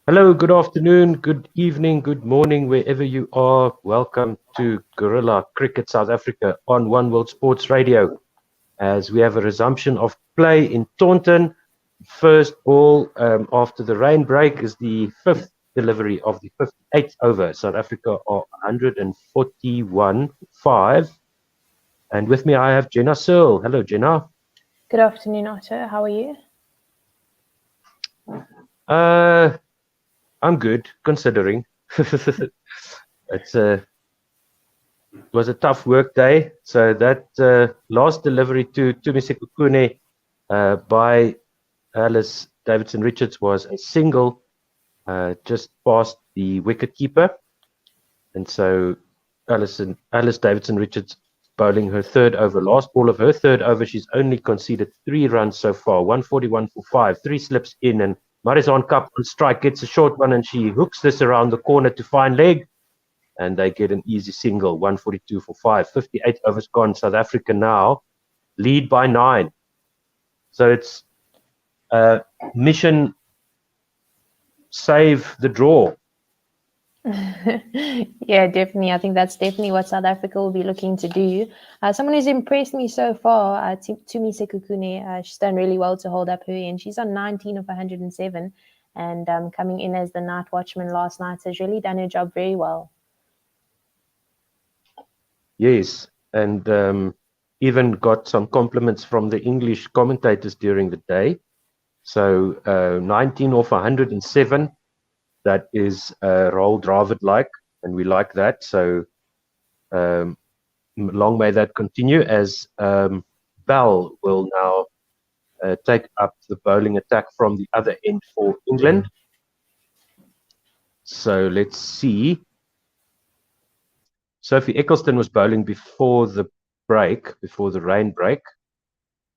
Hello, good afternoon, good evening, good morning, wherever you are. Welcome to Guerrilla Cricket South Africa on One World Sports Radio. As we have a resumption of play in Taunton, first ball after the rain break is the fifth delivery of the 58th over. South Africa are 141-5. And with me, I have Jenna Searle. Hello, Jenna. Good afternoon, Otto. How are you? I'm good, considering. It was a tough work day. So that last delivery to Tumise Kukune by Alice Davidson Richards was a single just past the wicket keeper. And so Alice Davidson Richards bowling her third over. Last ball of her third over, she's only conceded 3 runs so far, 141 for 5, 3 slips in, and Marizon Cup on strike gets a short one, and she hooks this around the corner to fine leg, and they get an easy single, 142 for 5, 58 overs gone. South Africa now lead by 9. So it's mission save the draw. Yeah, definitely. I think that's definitely what South Africa will be looking to do. Someone who's impressed me so far, Tumise Kukune, she's done really well to hold up her end. She's on 19 of 107, and coming in as the night watchman last night has really done her job very well. Yes, and even got some compliments from the English commentators during the day. So 19 off 107, that is Roald David-like, and we like that. So long may that continue, as Bell will now take up the bowling attack from the other end for England. So let's see. Sophie Eccleston was bowling before the rain break.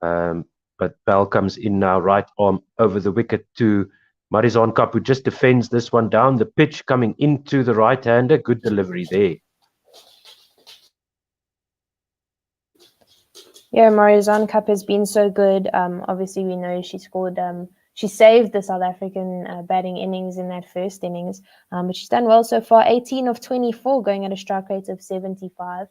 But Bell comes in now, right arm over the wicket to Marizon Cup, who just defends this one down the pitch, coming into the right-hander. Good delivery there. Yeah, Marizon Cup has been so good. Obviously, we know she scored. She saved the South African batting innings in that first innings, but she's done well so far. 18 of 24, going at a strike rate of 75.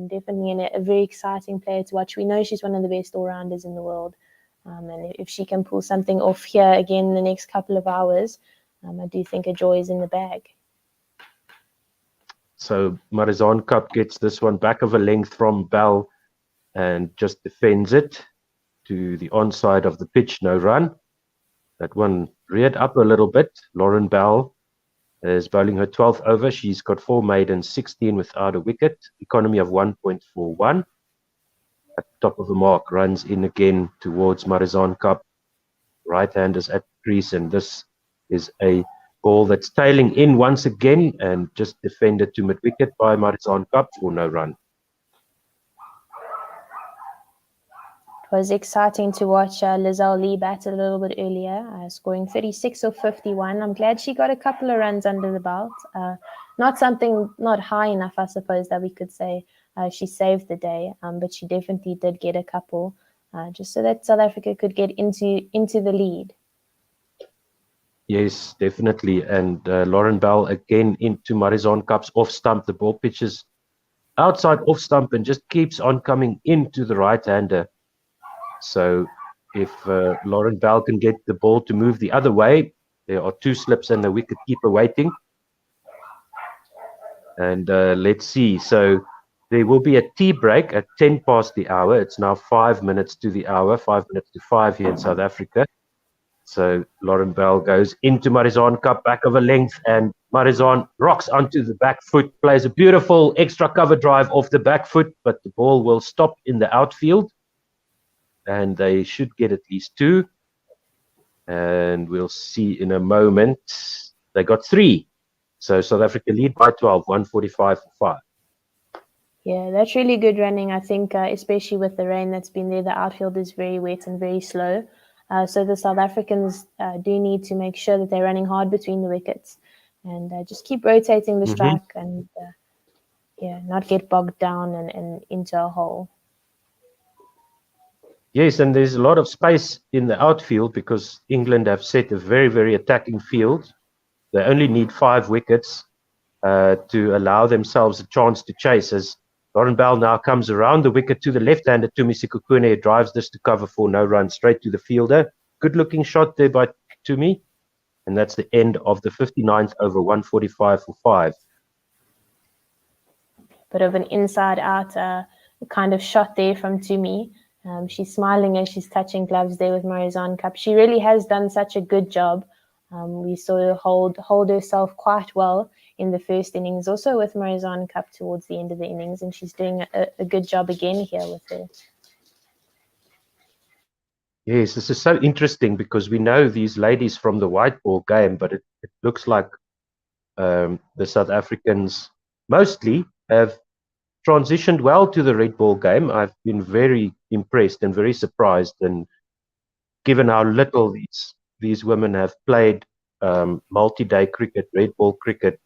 Definitely a very exciting player to watch. We know she's one of the best all-rounders in the world, and if she can pull something off here again in the next couple of hours, I do think a joy is in the bag. So Marizon Cup gets this one back of a length from Bell and just defends it to the onside of the pitch, no run. That one reared up a little bit. Lauren Bell is bowling her 12th over. She's got 4 maidens, 16 without a wicket. Economy of 1.41. At the top of the mark, runs in again towards Marizon Cup. Right-handers at crease, and this is a ball that's tailing in once again and just defended to mid-wicket by Marizon Cup for no run. It was exciting to watch Lizelle Lee bat a little bit earlier, scoring 36 or 51. I'm glad she got a couple of runs under the belt. Not high enough, I suppose, that we could say she saved the day, but she definitely did get a couple, just so that South Africa could get into the lead. Yes, definitely. And Lauren Bell again into Marizon Cup's off stump. The ball pitches outside off stump and just keeps on coming into the right-hander. So if Lauren Bell can get the ball to move the other way, there are 2 slips and the wicket keeper waiting. And let's see. So there will be a tea break at 10 past the hour. It's now 5 minutes to the hour, 5 minutes to 5 here in South Africa. So Lauren Bell goes into Marizon Cup, back of a length, and Marizon rocks onto the back foot, plays a beautiful extra cover drive off the back foot, but the ball will stop in the outfield. And they should get at least 2. And we'll see in a moment. They got 3. So South Africa lead by 12, 145 for 5. Yeah, that's really good running. I think, especially with the rain that's been there, the outfield is very wet and very slow. So the South Africans do need to make sure that they're running hard between the wickets and just keep rotating the strike and not get bogged down and into a hole. Yes, and there's a lot of space in the outfield because England have set a very, very attacking field. they only need 5 wickets to allow themselves a chance to chase. As Lauren Bell now comes around the wicket to the left-hander, Tumi Sekhukhune drives this to cover for no run straight to the fielder. Good-looking shot there by Tumi. And that's the end of the 59th over, 145 for 5. Bit of an inside-out kind of shot there from Tumi. She's smiling as she's touching gloves there with Marizanne Kapp. She really has done such a good job. We saw her hold herself quite well in the first innings, also with Marizanne Kapp towards the end of the innings, and she's doing a good job again here with her. Yes, this is so interesting because we know these ladies from the white ball game, but it looks like the South Africans mostly have transitioned well to the red ball game. I've been very impressed and very surprised, and given how little these women have played multi-day cricket, red ball cricket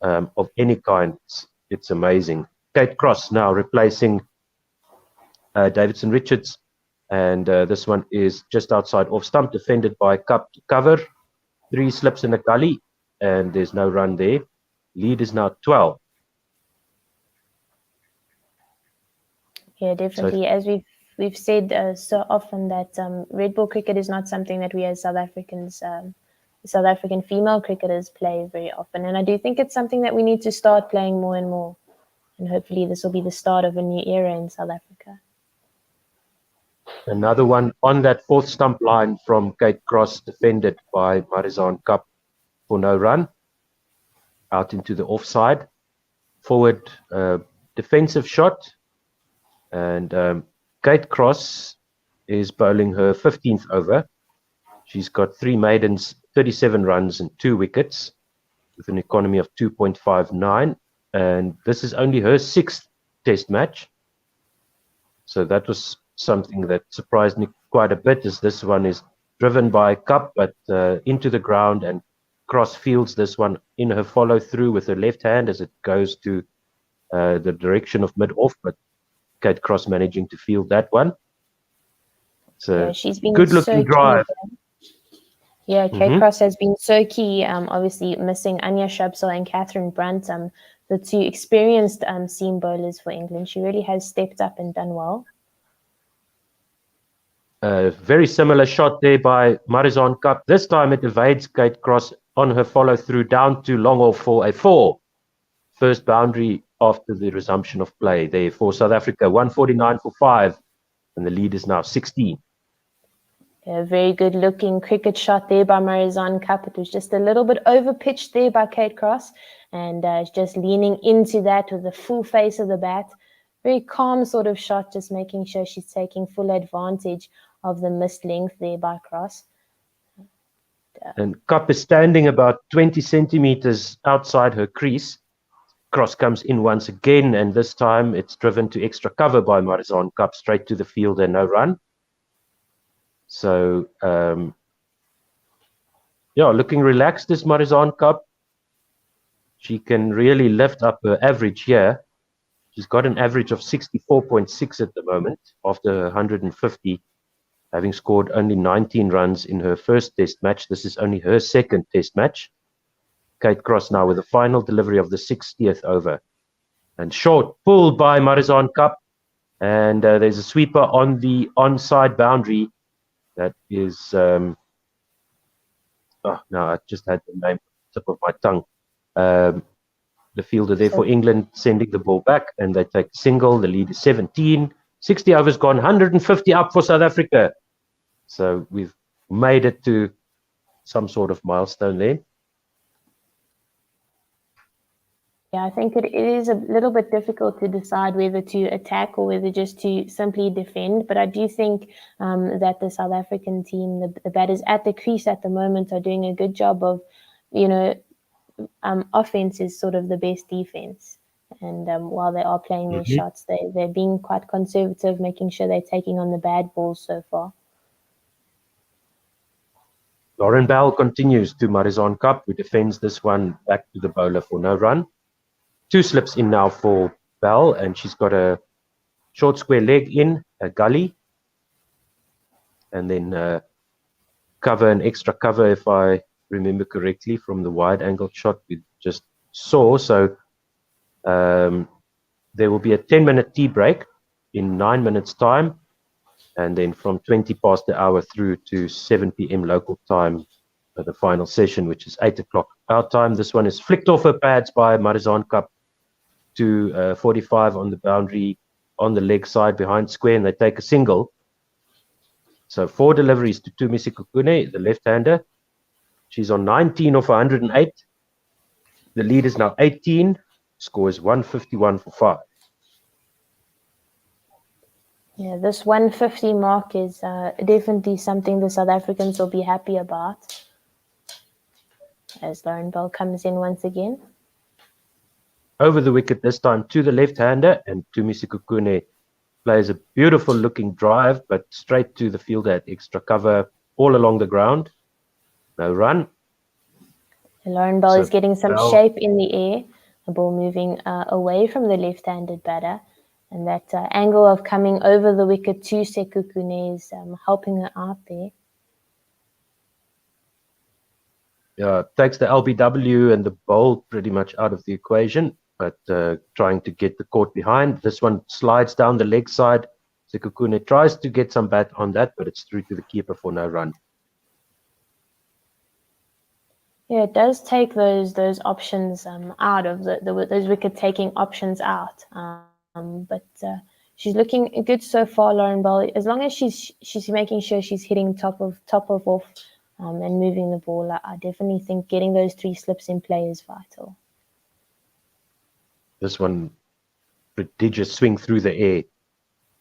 of any kind, it's amazing. Kate Cross now replacing Davidson Richards, and this one is just outside off stump, defended by Kapp to cover. 3 slips in a gully, and there's no run there. Lead is now 12. Yeah, definitely. As we've said so often that red ball cricket is not something that we as South Africans, South African female cricketers play very often. And I do think it's something that we need to start playing more and more. And hopefully this will be the start of a new era in South Africa. Another one on that 4th stump line from Kate Cross, defended by Marizanne Kapp for no run. Out into the offside. Forward defensive shot. And Kate Cross is bowling her 15th over. She's got 3 maidens, 37 runs and 2 wickets with an economy of 2.59. And this is only her 6th test match. So that was something that surprised me quite a bit, as this one is driven by Kapp, but into the ground, and Cross fields this one in her follow through with her left hand as it goes to the direction of mid-off, but Kate Cross managing to field that one. So she's been good-looking drive. Yeah, Kate Cross has been so key. Obviously missing Anya Shrubsole and Catherine Brunt, the 2 experienced seam bowlers for England. She really has stepped up and done well. Very similar shot there by Marizanne Kapp. This time it evades Kate Cross on her follow through down to long off for a 4. First boundary after the resumption of play there for South Africa. 149 for 5, and the lead is now 16. A very good looking cricket shot there by Marizanne Kapp. It was just a little bit over pitched there by Kate Cross, and just leaning into that with the full face of the bat. Very calm sort of shot, just making sure she's taking full advantage of the missed length there by Cross. And Kapp is standing about 20 centimeters outside her crease. Cross comes in once again, and this time it's driven to extra cover by Marizanne Kapp, straight to the field and no run. So, looking relaxed is Marizanne Kapp. She can really lift up her average here. She's got an average of 64.6 at the moment after 150, having scored only 19 runs in her first test match. This is only her 2nd test match. Kate Cross now with the final delivery of the 60th over. And short pulled by Marizanne Kapp. And there's a sweeper on the onside boundary. That is, I just had the name on the tip of my tongue. The fielder there for England sending the ball back, and they take single. The lead is 17. 60 overs gone, 150 up for South Africa. So we've made it to some sort of milestone there. Yeah, I think it is a little bit difficult to decide whether to attack or whether just to simply defend. But I do think that the South African team, the batters at the crease at the moment, are doing a good job of, offense is sort of the best defense. And while they are playing their shots, they're being quite conservative, making sure they're taking on the bad balls so far. Lauren Bell continues to Marizanne Kapp, who defends this one back to the bowler for no run. 2 slips in now for Bell, and she's got a short square leg in, a gully, and then cover and extra cover, if I remember correctly from the wide angle shot we just saw. So there will be a 10-minute tea break in 9 minutes time, and then from 20 past the hour through to 7 p.m. local time, the final session, which is 8 o'clock our time. This one is flicked off her pads by Marizan Cup to 45 on the boundary on the leg side behind square, and they take a single. So 4 deliveries to Tumi Sekhukhune, the left-hander. She's on 19 of 108. The lead is now 18. Score is 151 for 5. Yeah, this 150 mark is definitely something the South Africans will be happy about. As Lauren Bell comes in once again. Over the wicket this time to the left-hander, and Tumi Sekhukhune plays a beautiful looking drive, but straight to the fielder at extra cover, all along the ground. No run. Lauren Bell is getting some shape in the air, the ball moving away from the left-handed batter, and that angle of coming over the wicket to Sekhukhune is helping her out there. Yeah, takes the LBW and the bowl pretty much out of the equation, but trying to get the court behind. This one slides down the leg side. Sekhukhune tries to get some bat on that, but it's through to the keeper for no run. Yeah, it does take those options out of those wicket-taking options out. But she's looking good so far, Lauren Bell. As long as she's making sure she's hitting top of off and moving the ball, I definitely think getting those 3 slips in play is vital. This one, prodigious swing through the air.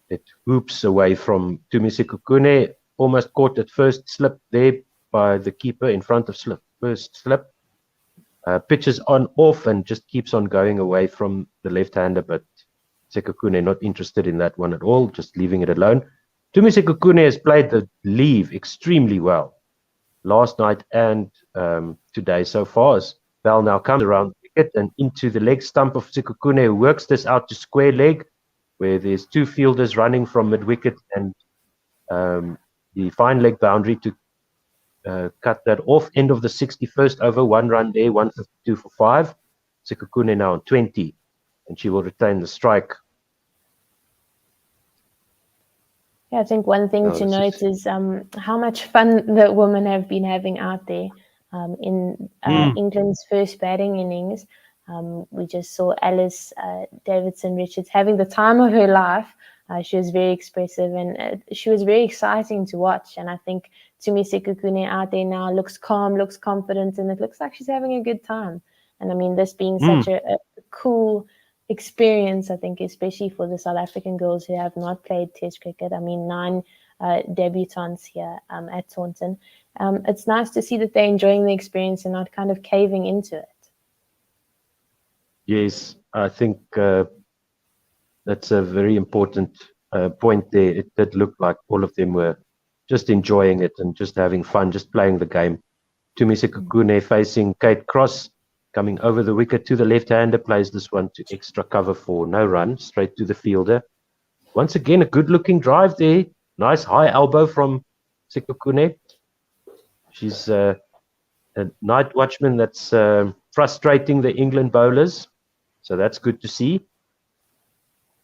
It whoops away from Tumi Sekhukhune, almost caught at first slip there by the keeper in front of slip. First slip. Pitches on off and just keeps on going away from the left-hander, but Sekhukhune not interested in that one at all, just leaving it alone. Tumi Sekhukhune has played the leave extremely well last night and today so far, as Bell now comes around the wicket and into the leg stump of Sekhukhune, who works this out to square leg, where there's 2 fielders running from mid-wicket and the fine leg boundary to cut that off. End of the 61st over, 1 run there, 152 for 5. Sekhukhune now on 20, and she will retain the strike. Yeah, I think one thing to note is how much fun the women have been having out there in England's first batting innings. We just saw Alice Davidson-Richards having the time of her life. She was very expressive and she was very exciting to watch. And I think Tumi Sekhukhune out there now looks calm, looks confident, and it looks like she's having a good time. And I mean, this being such a cool experience, I think, especially for the South African girls who have not played Test cricket. I mean, 9 debutantes here at Taunton. It's nice to see that they're enjoying the experience and not kind of caving into it. Yes, I think that's a very important point there. It did look like all of them were just enjoying it and just having fun, just playing the game. Tumi Sekhukhune facing Kate Cross, coming over the wicket to the left-hander, plays this one to extra cover for no run, straight to the fielder. Once again, a good-looking drive there. Nice high elbow from Sekhukhune. She's a night watchman that's frustrating the England bowlers. So that's good to see.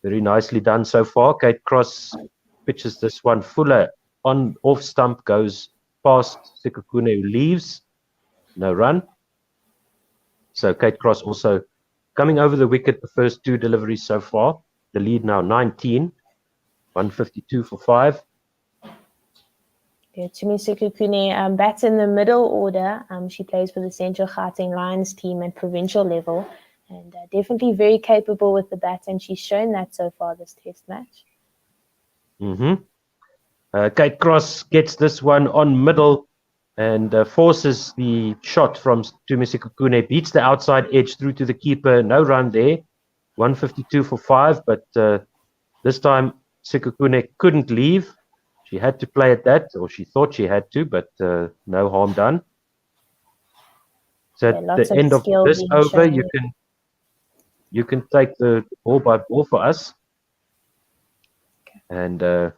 Very nicely done so far. Kate Cross pitches this one fuller on off stump, goes past Sekhukhune, who leaves. No run. So Kate Cross also coming over the wicket, the first 2 deliveries so far. The lead now 19, 152 for 5. Yeah, Tumi Sekhukhune bats in the middle order. She plays for the Central Gauteng Lions team at provincial level, and definitely very capable with the bat, and she's shown that so far this Test match. Kate Cross gets this one on middle and forces the shot from Tumi Sekhukhune, beats the outside edge through to the keeper. No run there, 152 for 5, but this time Sekhukhune couldn't leave. She had to play at that, or she thought she had to, but no harm done. So at the end of this over, you can take the ball by ball for us. Okay. And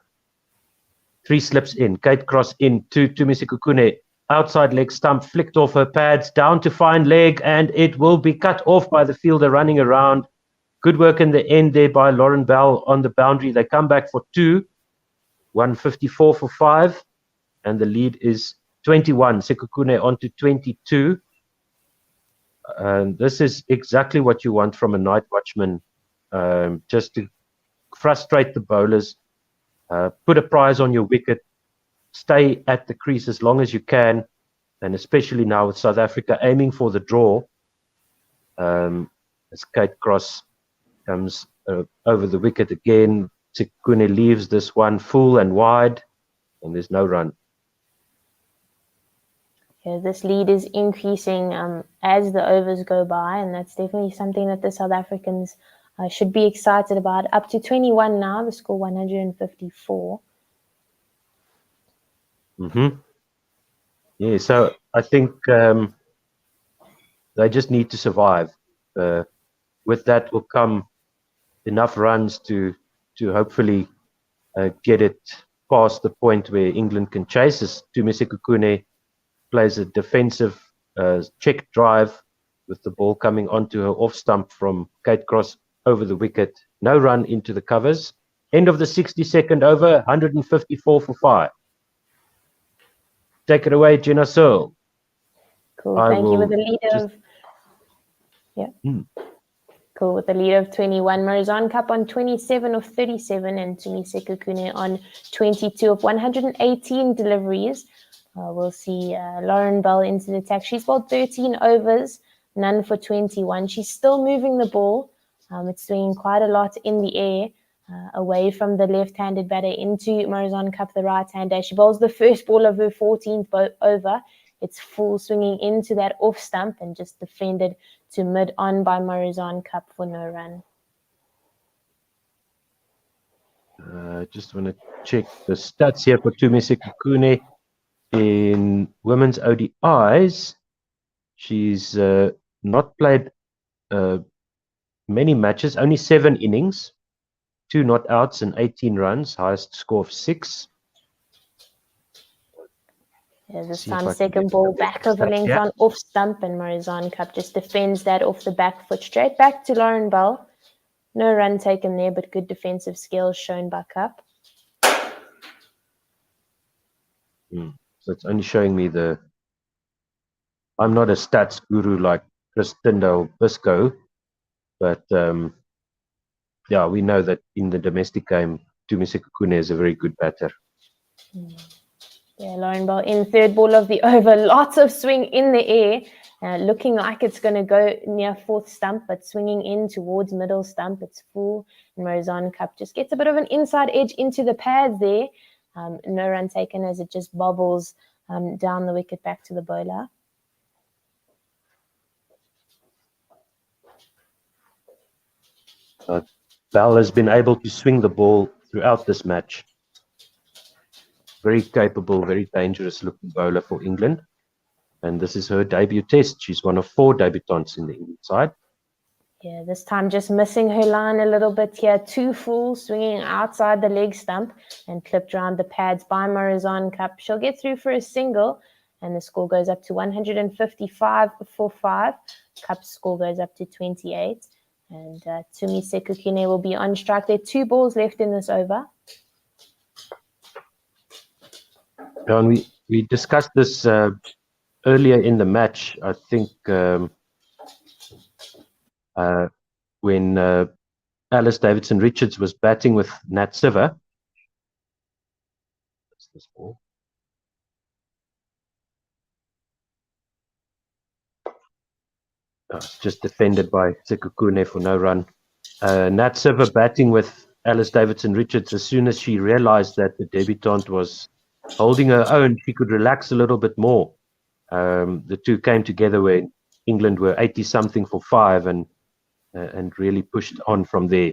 3 slips in. Kate Cross in to Tumi Sekhukhune. outside leg stump, flicked off her pads, down to fine leg, and it will be cut off by the fielder running around. Good work in the end there by Lauren Bell on the boundary. They come back for 2, 154 for 5, and the lead is 21. Sekhukhune on to 22. And this is exactly what you want from a night watchman, just to frustrate the bowlers, put a prize on your wicket, stay at the crease as long as you can, and especially now with South Africa aiming for the draw, as Kate Cross comes over the wicket again. Sekhukhune leaves this one full and wide, and there's no run. Yeah, this lead is increasing as the overs go by, and that's definitely something that the South Africans should be excited about. Up to 21 now, the score 154. Yeah, so I think they just need to survive. With that will come enough runs to hopefully get it past the point where England can chase us. Tumi Sekhukhune plays a defensive check drive with the ball coming onto her off stump from Kate Cross over the wicket. No run into the covers. End of the 62nd over, 154 for 5. Take it away, Jenna Searle. Cool. Thank you. With the lead of Cool. With the lead of 21, Marizanne Cup on 27 of 37, and Tumi Sekhukhune on 22 of 118 deliveries. We'll see Lauren Bell into the attack. She's bowled 13 overs, none for 21. She's still moving the ball. It's swinging quite a lot in the air, away from the left-handed batter into Marizanne Cup, the right-hander. She bowls the first ball of her 14th over. It's full, swinging into that off stump and just defended to mid-on by Marizanne Cup for no run. Just want to check the stats here for Tumi Sekhukhune. In women's ODIs, she's not played many matches, only 7 innings, 2 not outs and 18 runs, highest score of 6. Yeah, this time second ball back of a length on off stump, and Marizanne Cup just defends that off the back foot. Straight back to Lauren Bell. No run taken there, but good defensive skills shown by Cup. So it's only showing me I'm not a stats guru like Chris Tyndall Bisco, but yeah, we know that in the domestic game, Tumi Sekhukhune is a very good batter. Yeah, Lauren Bell in third ball of the over. Lots of swing in the air, looking like it's going to go near fourth stump, but swinging in towards middle stump. It's full, and Marizanne Cup just gets a bit of an inside edge into the pads there. No run taken as it just bobbles down the wicket back to the bowler. Bell has been able to swing the ball throughout this match. Very capable, very dangerous looking bowler for England. And this is her debut test. She's one of 4 debutants in the England side. Yeah, this time just missing her line a little bit here. 2 full, swinging outside the leg stump and clipped around the pads by Marizanne Cup. She'll get through for a single, and the score goes up to 155 for 5. Cup's score goes up to 28. And Tumi Sekhukhune will be on strike. There are 2 balls left in this over. And we discussed this earlier in the match, I think, when Alice Davidson Richards was batting with Nat Siver. That's this ball. It's just defended by Sekhukhune for no run. Nat Siver batting with Alice Davidson Richards. As soon as she realized that the debutante was holding her own, she could relax a little bit more. The two came together when England were 80-something for 5 and really pushed on from there.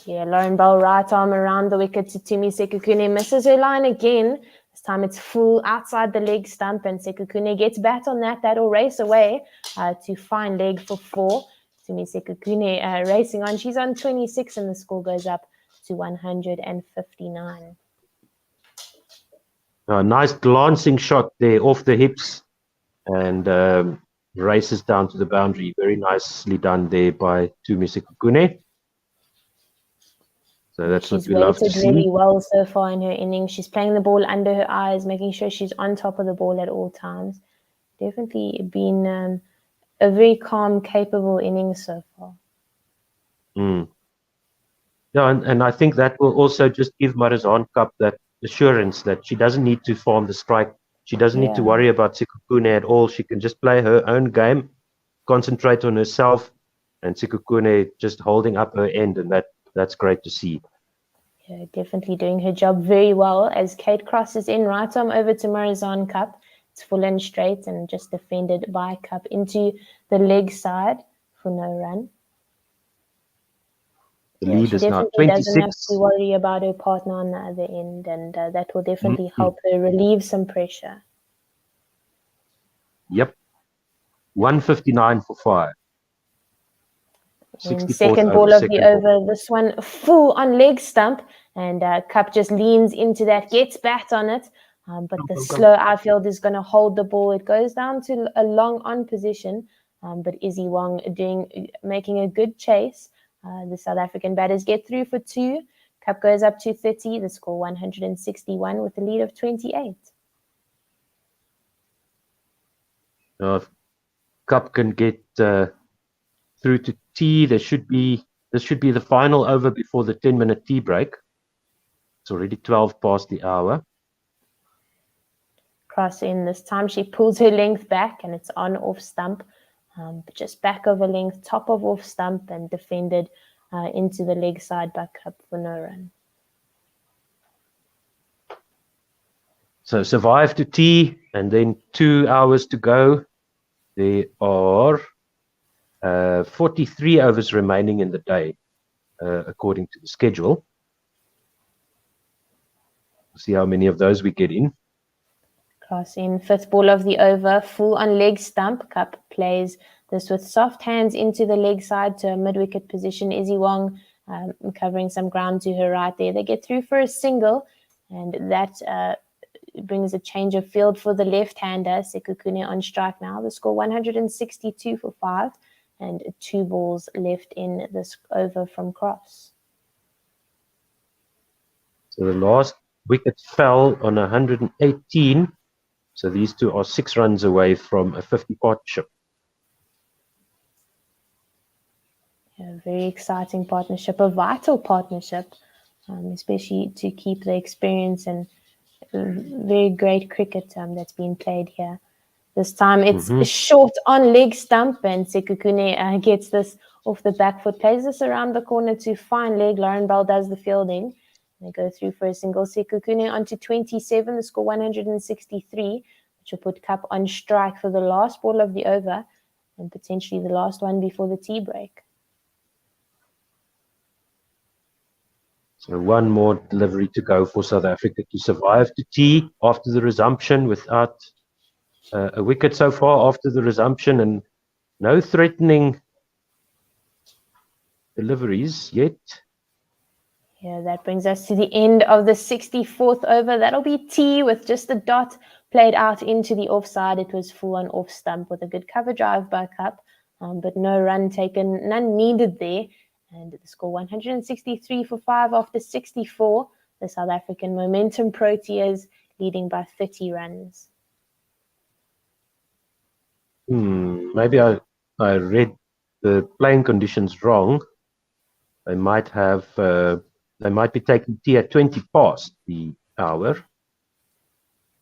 Yeah, Lauren Bell right arm around the wicket to Tumi Sekhukhune. Misses her line again. This time it's full outside the leg stump, and Sekhukhune gets bat on that. That'll race away to fine leg for 4. Tumi Sekhukhune racing on. She's on 26, and the score goes up to 159. A nice glancing shot there off the hips and races down to the boundary. Very nicely done there by Tumi Sekukune. So that's what She's we love to weighted see. really well so far in her innings. She's playing the ball under her eyes, making sure she's on top of the ball at all times. Definitely been a very calm, capable innings so far. Yeah, and I think that will also just give Marizanne Cup that assurance that she doesn't need to farm the strike. She doesn't need to worry about Sekukune at all. She can just play her own game, concentrate on herself, and Sekukune just holding up her end, and that's great to see. Yeah, definitely doing her job very well as Kate crosses in right arm over to Marizanne Cup. It's full and straight and just defended by Cup into the leg side for no run. The lead she is now definitely doesn't have 26. to worry about her partner on the other end, and that will definitely help her relieve some pressure. Yep. 159 for 5. In second ball of the over, this one full on leg stump, and Cup just leans into that, gets bat on it, but the slow outfield is going to hold the ball. It goes down to a long on position, but Izzy Wong making a good chase. The South African batters get through for 2. Cup goes up to 30. The score 161 with a lead of 28. If Cup can get through to tea, this should be the final over before the 10-minute tea break. It's already 12 past the hour. Cross in this time. She pulls her length back and it's on off stump. Just back over length, top of off stump, and defended into the leg side by Cup for no run. So survive to tea, and then 2 hours to go. There are 43 overs remaining in the day, according to the schedule. See how many of those we get in. Cross in, 5th ball of the over, full on leg stump. Cup plays this with soft hands into the leg side to a mid-wicket position. Izzy Wong covering some ground to her right there. They get through for a single, and that brings a change of field for the left-hander. Sekukune on strike now. The score 162 for 5, and 2 balls left in this over from Cross. So the last wicket fell on 118. So these two are 6 runs away from a 50 partnership. A very exciting partnership, a vital partnership, especially to keep the experience and very great cricket that's being played here. This time it's short on leg stump, and Sekukune gets this off the back foot, plays this around the corner to fine leg. Lauren Bell does the fielding. They go through for a single. Sekukune onto 27, the score 163, which will put Cup on strike for the last ball of the over and potentially the last one before the tea break. So one more delivery to go for South Africa to survive to tea after the resumption without a wicket so far after the resumption, and no threatening deliveries yet. Yeah, that brings us to the end of the 64th over. That'll be tea with just a dot played out into the offside. It was full on off stump with a good cover drive by Cup, but no run taken, none needed there. And the score 163 for 5 after 64. The South African momentum Proteas leading by 30 runs. Maybe I read the playing conditions wrong. They might be taking tea at 20 past the hour.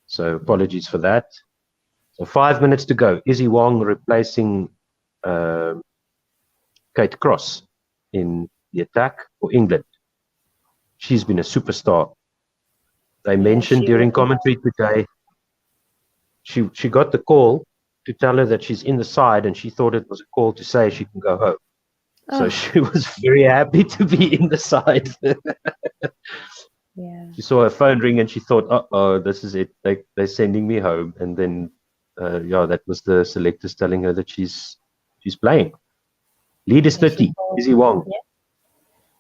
So apologies for that. So 5 minutes to go. Izzy Wong replacing Kate Cross in the attack for England. She's been a superstar. They mentioned during commentary today, she got the call to tell her that she's in the side, and she thought it was a call to say she can go home. So she was very happy to be in the side. She saw her phone ring and she thought, "Uh-oh, this is it. They're sending me home." And then, that was the selectors telling her that she's playing. Lead is 30. Izzy Wong.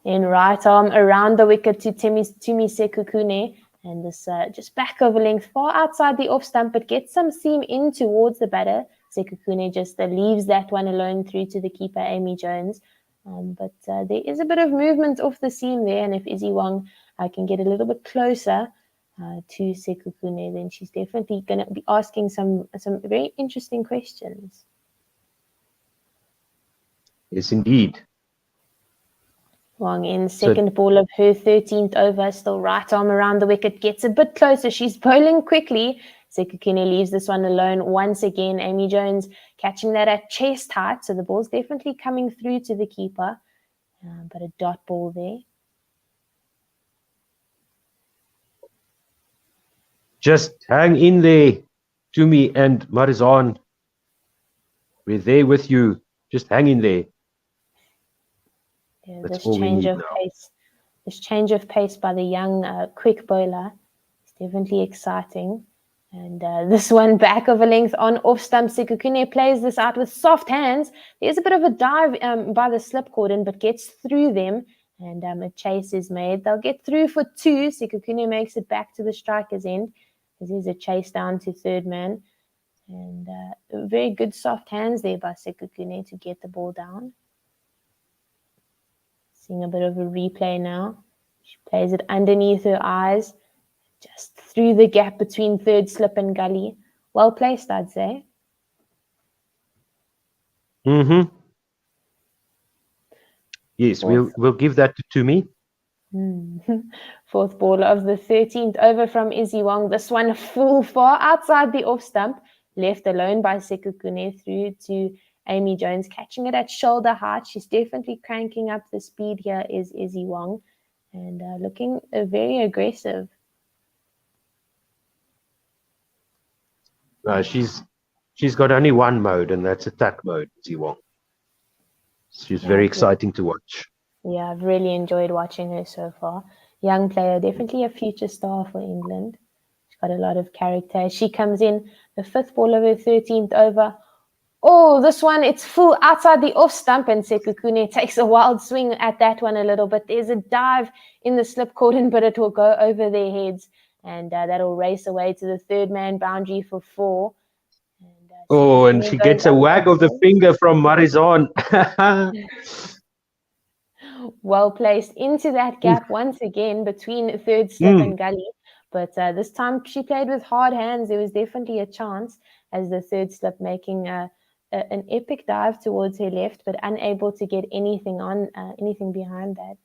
In right arm around the wicket to Tumi Sekukune. And this just back over length, far outside the off stump, but gets some seam in towards the batter. Sekhukhune just leaves that one alone through to the keeper, Amy Jones. But there is a bit of movement off the seam there, and if Izzy Wong can get a little bit closer to Sekhukhune, then she's definitely going to be asking some very interesting questions. Yes, indeed. Wong in second ball of her 13th over, still right arm around the wicket, gets a bit closer. She's bowling quickly. Sekhukhune leaves this one alone once again. Amy Jones catching that at chest height, so the ball's definitely coming through to the keeper, but a dot ball there. Just hang in there, Tumi and Marizan. We're there with you. Just hang in there. Yeah, this change of pace by the young quick bowler is definitely exciting. And this one back of a length on off stump. Sekhukhune plays this out with soft hands. There's a bit of a dive by the slip cordon, but gets through them. And a chase is made. They'll get through for 2. Sekhukhune makes it back to the striker's end. There's a chase down to third man. And very good soft hands there by Sekhukhune to get the ball down. Seeing a bit of a replay now. She plays it underneath her eyes, just through the gap between third slip and gully. Well placed, I'd say. Mm-hmm. Yes, we'll give that to Tumi. Fourth ball of the 13th over from Izzy Wong. This one full far outside the off stump, left alone by Sekhukhune through to Amy Jones, catching it at shoulder height. She's definitely cranking up the speed here, is Izzy Wong, and looking very aggressive. She's got only one mode, and that's attack mode, Izzy Wong. She's very exciting to watch. Yeah, I've really enjoyed watching her so far. Young player, definitely a future star for England. She's got a lot of character. She comes in the 5th ball of her 13th over. Oh, this one, it's full outside the off stump, and Sekhukhune takes a wild swing at that one a little bit. There's a dive in the slip cordon, but it will go over their heads, and that'll race away to the third man boundary for 4. And she gets a wag of the finger from Marizan. Well placed into that gap once again between third slip and gully. But this time she played with hard hands. There was definitely a chance as the third slip making an epic dive towards her left, but unable to get anything behind that.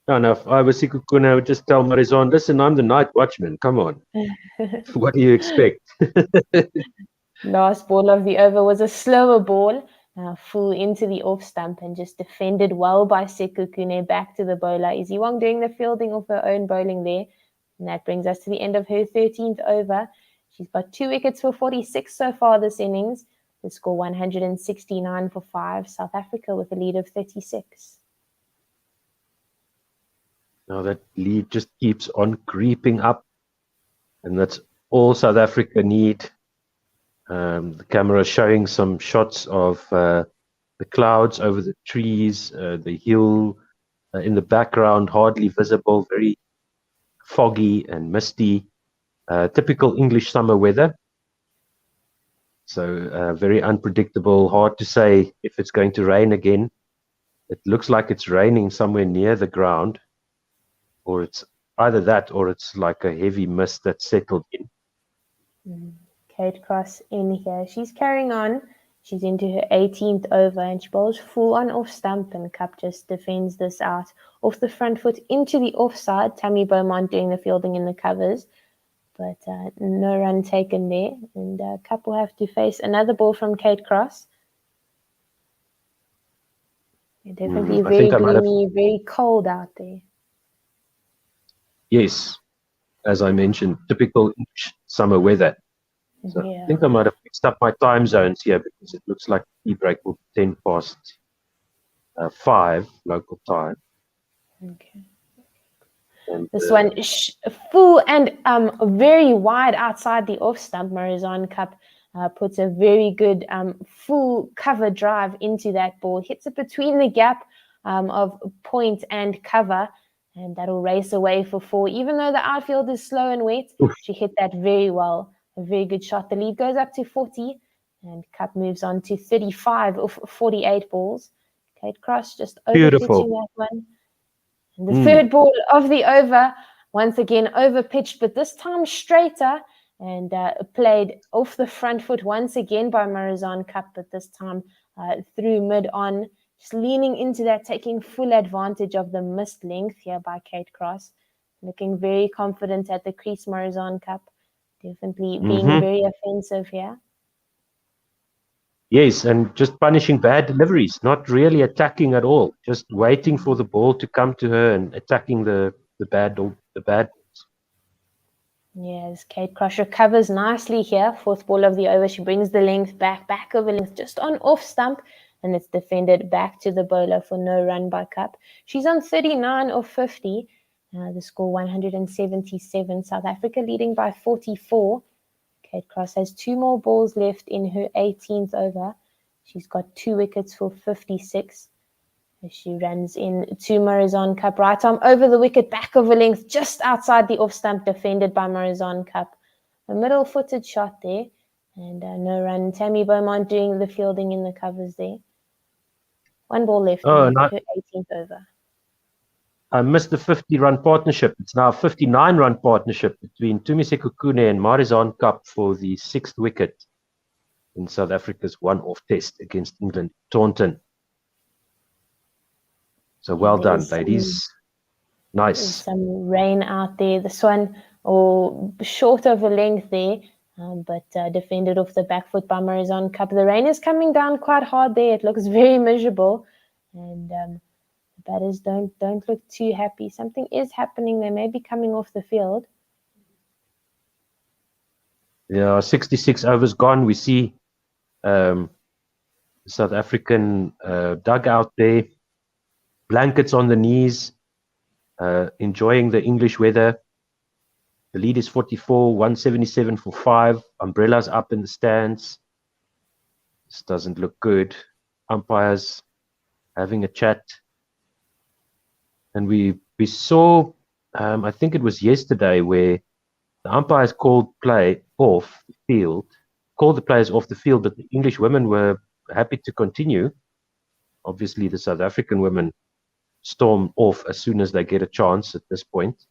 No, if I was Sekhukhune, I would just tell Marizan, listen, I'm the night watchman. Come on. What do you expect? Last ball of the over was a slower ball, full into the off stump, and just defended well by Sekhukhune. Back to the bowler. Izzy Wong doing the fielding of her own bowling there. And that brings us to the end of her 13th over. She's got 2 wickets for 46 so far this innings. The score 169 for 5. South Africa with a lead of 36. Now that lead just keeps on creeping up, and that's all South Africa need. The camera showing some shots of the clouds over the trees, the hill in the background, hardly visible, very foggy and misty. Typical English summer weather. So very unpredictable, hard to say if it's going to rain again. It looks like it's raining somewhere near the ground, or it's either that or it's like a heavy mist that's settled in. Kate Cross in here. She's carrying on. She's into her 18th over, and she bowls full on off stump, and Cup just defends this out off the front foot into the offside. Tammy Beaumont doing the fielding in the covers, but no run taken there, and Cup will have to face another ball from Kate Cross. Definitely very gloomy, very cold out there. Yes, as I mentioned, typical English summer weather. So I think I might have mixed up my time zones here, because it looks like tea break will be 10 past 5 local time. Okay. And this one full and very wide outside the off stump. Marizan Cup puts a very good full cover drive into that ball. Hits it between the gap of point and cover, and that'll race away for 4. Even though the outfield is slow and wet, she hit that very well. A very good shot. The lead goes up to 40, and Cup moves on to 35 of 48 balls. Kate Cross just over-pitching that one. And the third ball of the over, once again over-pitched, but this time straighter, and played off the front foot once again by Marizanne Cup, but this time through mid-on, just leaning into that, taking full advantage of the missed length here by Kate Cross. Looking very confident at the crease, Marizanne Cup. Definitely being very offensive here. Yes, and just punishing bad deliveries, not really attacking at all, just waiting for the ball to come to her and attacking the bad balls. Yes, Kate Cross recovers nicely here. 4th ball of the over. She brings the length back over length, just on off stump, and it's defended back to the bowler for no run by Cup. She's on 39 of 50. The score 177. South Africa leading by 44. Kate Cross has 2 more balls left in her 18th over. She's got 2 wickets for 56. She runs in to Marizanne Cup. Right arm over the wicket, back over length, just outside the off stump, defended by Marizanne Cup. A middle-footed shot there, and no run. Tammy Beaumont doing the fielding in the covers there. 1 ball left in her 18th over. I missed the 50-run partnership. It's now a 59-run partnership between Tumi Sekhukhune and Marizanne Cup for the 6th wicket in South Africa's one-off test against England, Taunton. So well done, ladies. Nice. There's some rain out there. This one, short of a length there, but defended off the back foot by Marizanne Cup. The rain is coming down quite hard there. It looks very miserable, and batters don't look too happy. Something is happening. They may be coming off the field. Yeah, 66 overs gone. We see South African dugout there, blankets on the knees, enjoying the English weather. The lead is 44, 177 for 5. Umbrellas up in the stands. This doesn't look good. Umpires having a chat. And we saw, I think it was yesterday, where the umpires called play off the field, called the players off the field, but the English women were happy to continue. Obviously, the South African women storm off as soon as they get a chance at this point.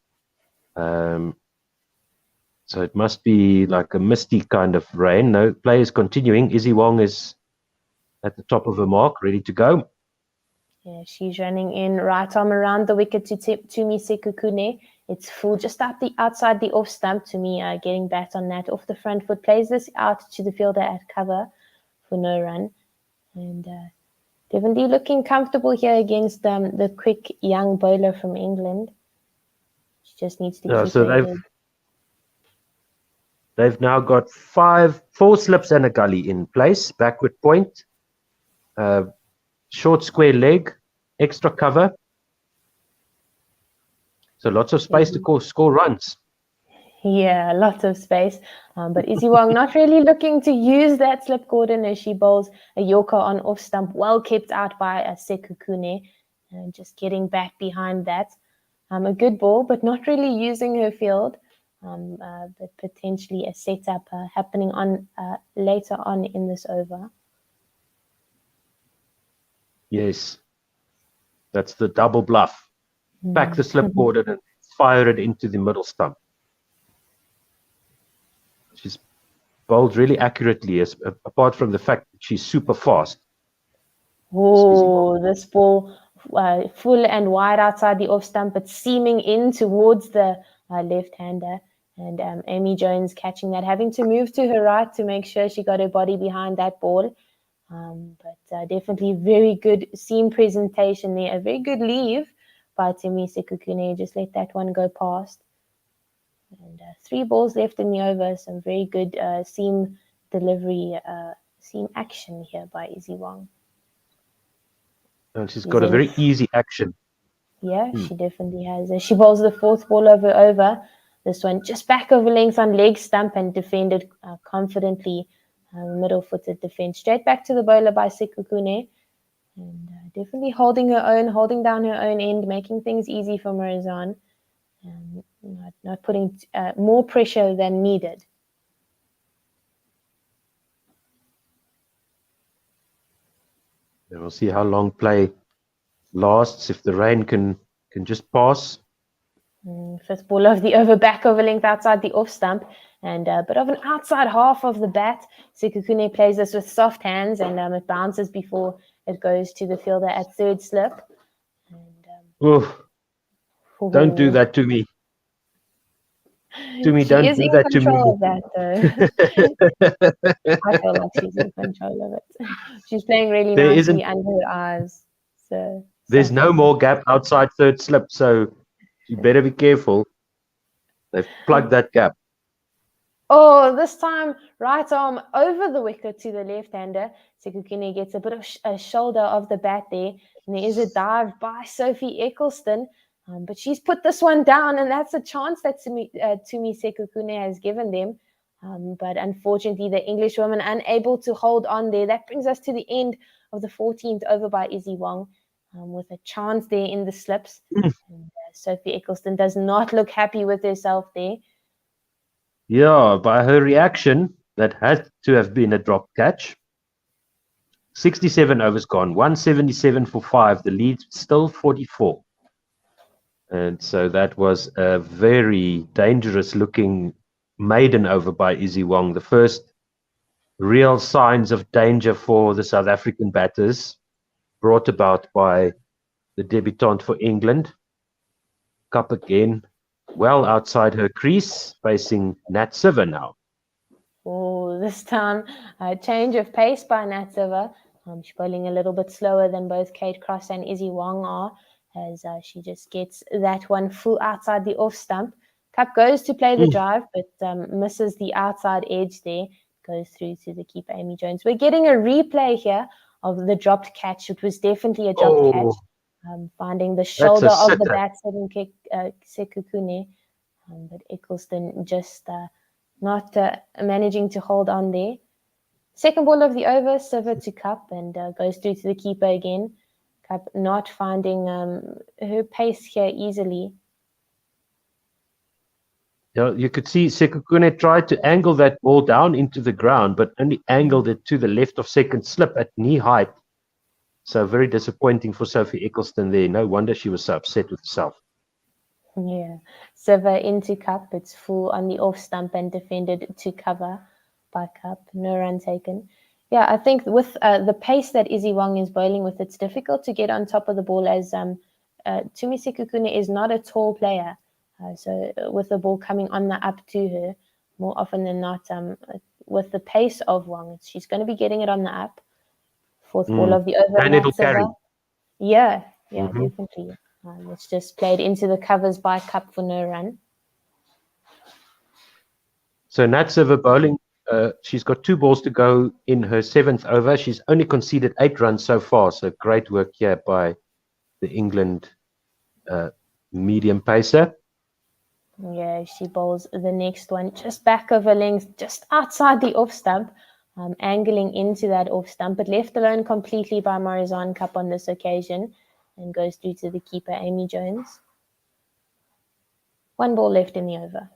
So it must be like a misty kind of rain. No, players continuing. Izzy Wong is at the top of her mark, ready to go. Yeah, she's running in right arm around the wicket to Tumi Sekhukhune. It's full just outside the off stump. Tumi getting bat on that off the front foot. Plays this out to the fielder at cover for no run. And definitely looking comfortable here against the quick young bowler from England. She just needs to keep her head. They've now got 4 slips and a gully in place. Backward point. Short square leg, extra cover. So lots of space to score runs. Yeah, lots of space. But Izzy Wong not really looking to use that slip, Gordon, as she bowls a Yorker on off stump, well kept out by Sekhukhune, and just getting back behind that. A good ball, but not really using her field. But potentially a setup happening on later on in this over. Yes, that's the double bluff. Back the slip, Gordon, and fire it into the middle stump. She's bowled really accurately, apart from the fact that she's super fast. Oh, this ball full and wide outside the off stump, but seaming in towards the left-hander. And Amy Jones catching that, having to move to her right to make sure she got her body behind that ball. But definitely very good seam presentation there. A very good leave by Tumi Sekhukhune. Just let that one go past. And 3 balls left in the over. Some very good seam delivery, seam action here by Izzy Wong. And she's got a very easy action. Yeah, she definitely has. She bowls the 4th ball over. This one just back over length on leg stump and defended confidently. Middle-footed defense. Straight back to the bowler by Sekhukhune. And definitely holding her own, holding down her own end, making things easy for Morazan, and not putting more pressure than needed. And we'll see how long play lasts, if the rain can just pass. Fifth ball of the over, back over length outside the off stump, and a bit of an outside half of the bat. Sekhukhune plays this with soft hands, and it bounces before it goes to the fielder at third slip. And, don't do that to me. She don't is do in that to me. control of that, though. I feel like she's in control of it. She's playing really nicely under her eyes. So there's no more gap outside third slip, so you better be careful. They've plugged that gap. Oh, this time right arm over the wicket to the left-hander. Sekhukhune gets a bit of a shoulder of the bat there, and there is a dive by Sophie Eccleston. But she's put this one down, and that's a chance that Tumi Sekhukhune has given them. But unfortunately, the Englishwoman unable to hold on there. That brings us to the end of the 14th over by Izzy Wong, with a chance there in the slips. And, Sophie Eccleston does not look happy with herself there. Yeah, by her reaction, that had to have been a drop catch. 67 overs gone, 177 for 5. The lead's still 44. And so that was a very dangerous looking maiden over by Izzy Wong. The first real signs of danger for the South African batters, brought about by the debutante for England. Cup again, well outside her crease, facing Nat Siver now. Oh, this time a change of pace by Nat Siver. She's bowling a little bit slower than both Kate Cross and Izzy Wong are, as she just gets that one full outside the off stump. Cup goes to play the drive, but misses the outside edge there, goes through to the keeper, Amy Jones. We're getting a replay here of the dropped catch. It was definitely a dropped catch. Finding the shoulder of the batsman, Sekhukhune, but Eccleston just not managing to hold on there. Second ball of the over, Siver to Cup, and goes through to the keeper again. Cup not finding her pace here easily. Yeah, you could see Sekhukhune tried to angle that ball down into the ground, but only angled it to the left of second slip at knee height. So very disappointing for Sophie Eccleston there. No wonder she was so upset with herself. Yeah, Siver into Cup. It's full on the off stump and defended to cover by Cup. No run taken. Yeah, I think with the pace that Izzy Wong is bowling with, it's difficult to get on top of the ball, as Tumi Sekhukhune is not a tall player. So with the ball coming on the up to her, more often than not, with the pace of Wong, she's going to be getting it on the up. Fourth ball of the over. And it'll carry. Yeah, definitely. It's just played into the covers by Cup for no run. So Nat Siver bowling, she's got 2 balls to go in her 7th over. She's only conceded 8 runs so far. So great work here by the England medium pacer. Yeah, she bowls the next one just back over length, just outside the off stump, angling into that off stump, but left alone completely by Morazan Cup on this occasion, and goes through to the keeper, Amy Jones. 1 ball left in the over.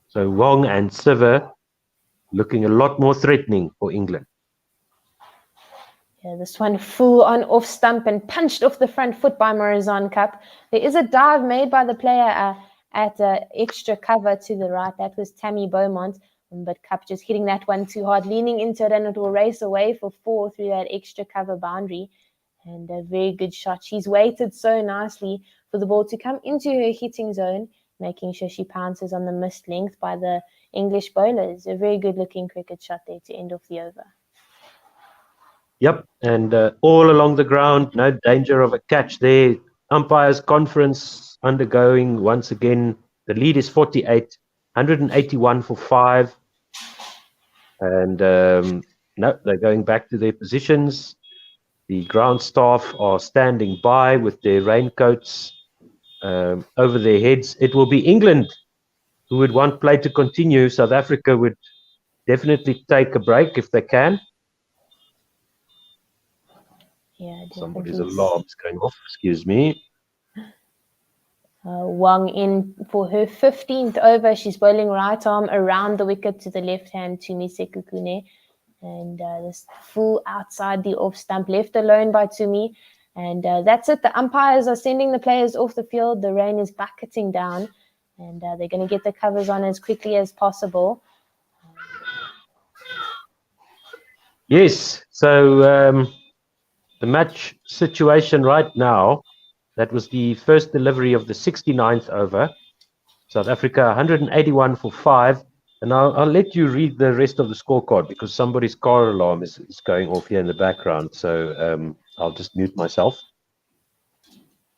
So Wong and Siver looking a lot more threatening for England. Yeah, this one full on off stump and punched off the front foot by Morazan Cup. There is a dive made by the player at extra cover to the right. That was Tammy Beaumont, but Cup just hitting that one too hard, leaning into it, and it will race away for 4 through that extra cover boundary. And a very good shot. She's waited so nicely for the ball to come into her hitting zone, making sure she pounces on the missed length by the English bowlers. A very good looking cricket shot there to end off the over. Yep, and all along the ground, no danger of a catch there. Umpires conference undergoing once again. The lead is 48, 181 for 5. And no, they're going back to their positions. The ground staff are standing by with their raincoats over their heads. It will be England who would want play to continue. South Africa would definitely take a break if they can. Yeah, Somebody's definitely. alarm is going off. Excuse me. Wang in for her 15th over. She's bowling right arm around the wicket to the left hand to Tumi Sekhukhune. And this full outside the off stump, left alone by Tumi. And that's it. The umpires are sending the players off the field. The rain is bucketing down. And they're going to get the covers on as quickly as possible. Yes. So the match situation right now, that was the first delivery of the 69th over. South Africa 181 for 5. And I'll let you read the rest of the scorecard because somebody's car alarm is going off here in the background. So I'll just mute myself.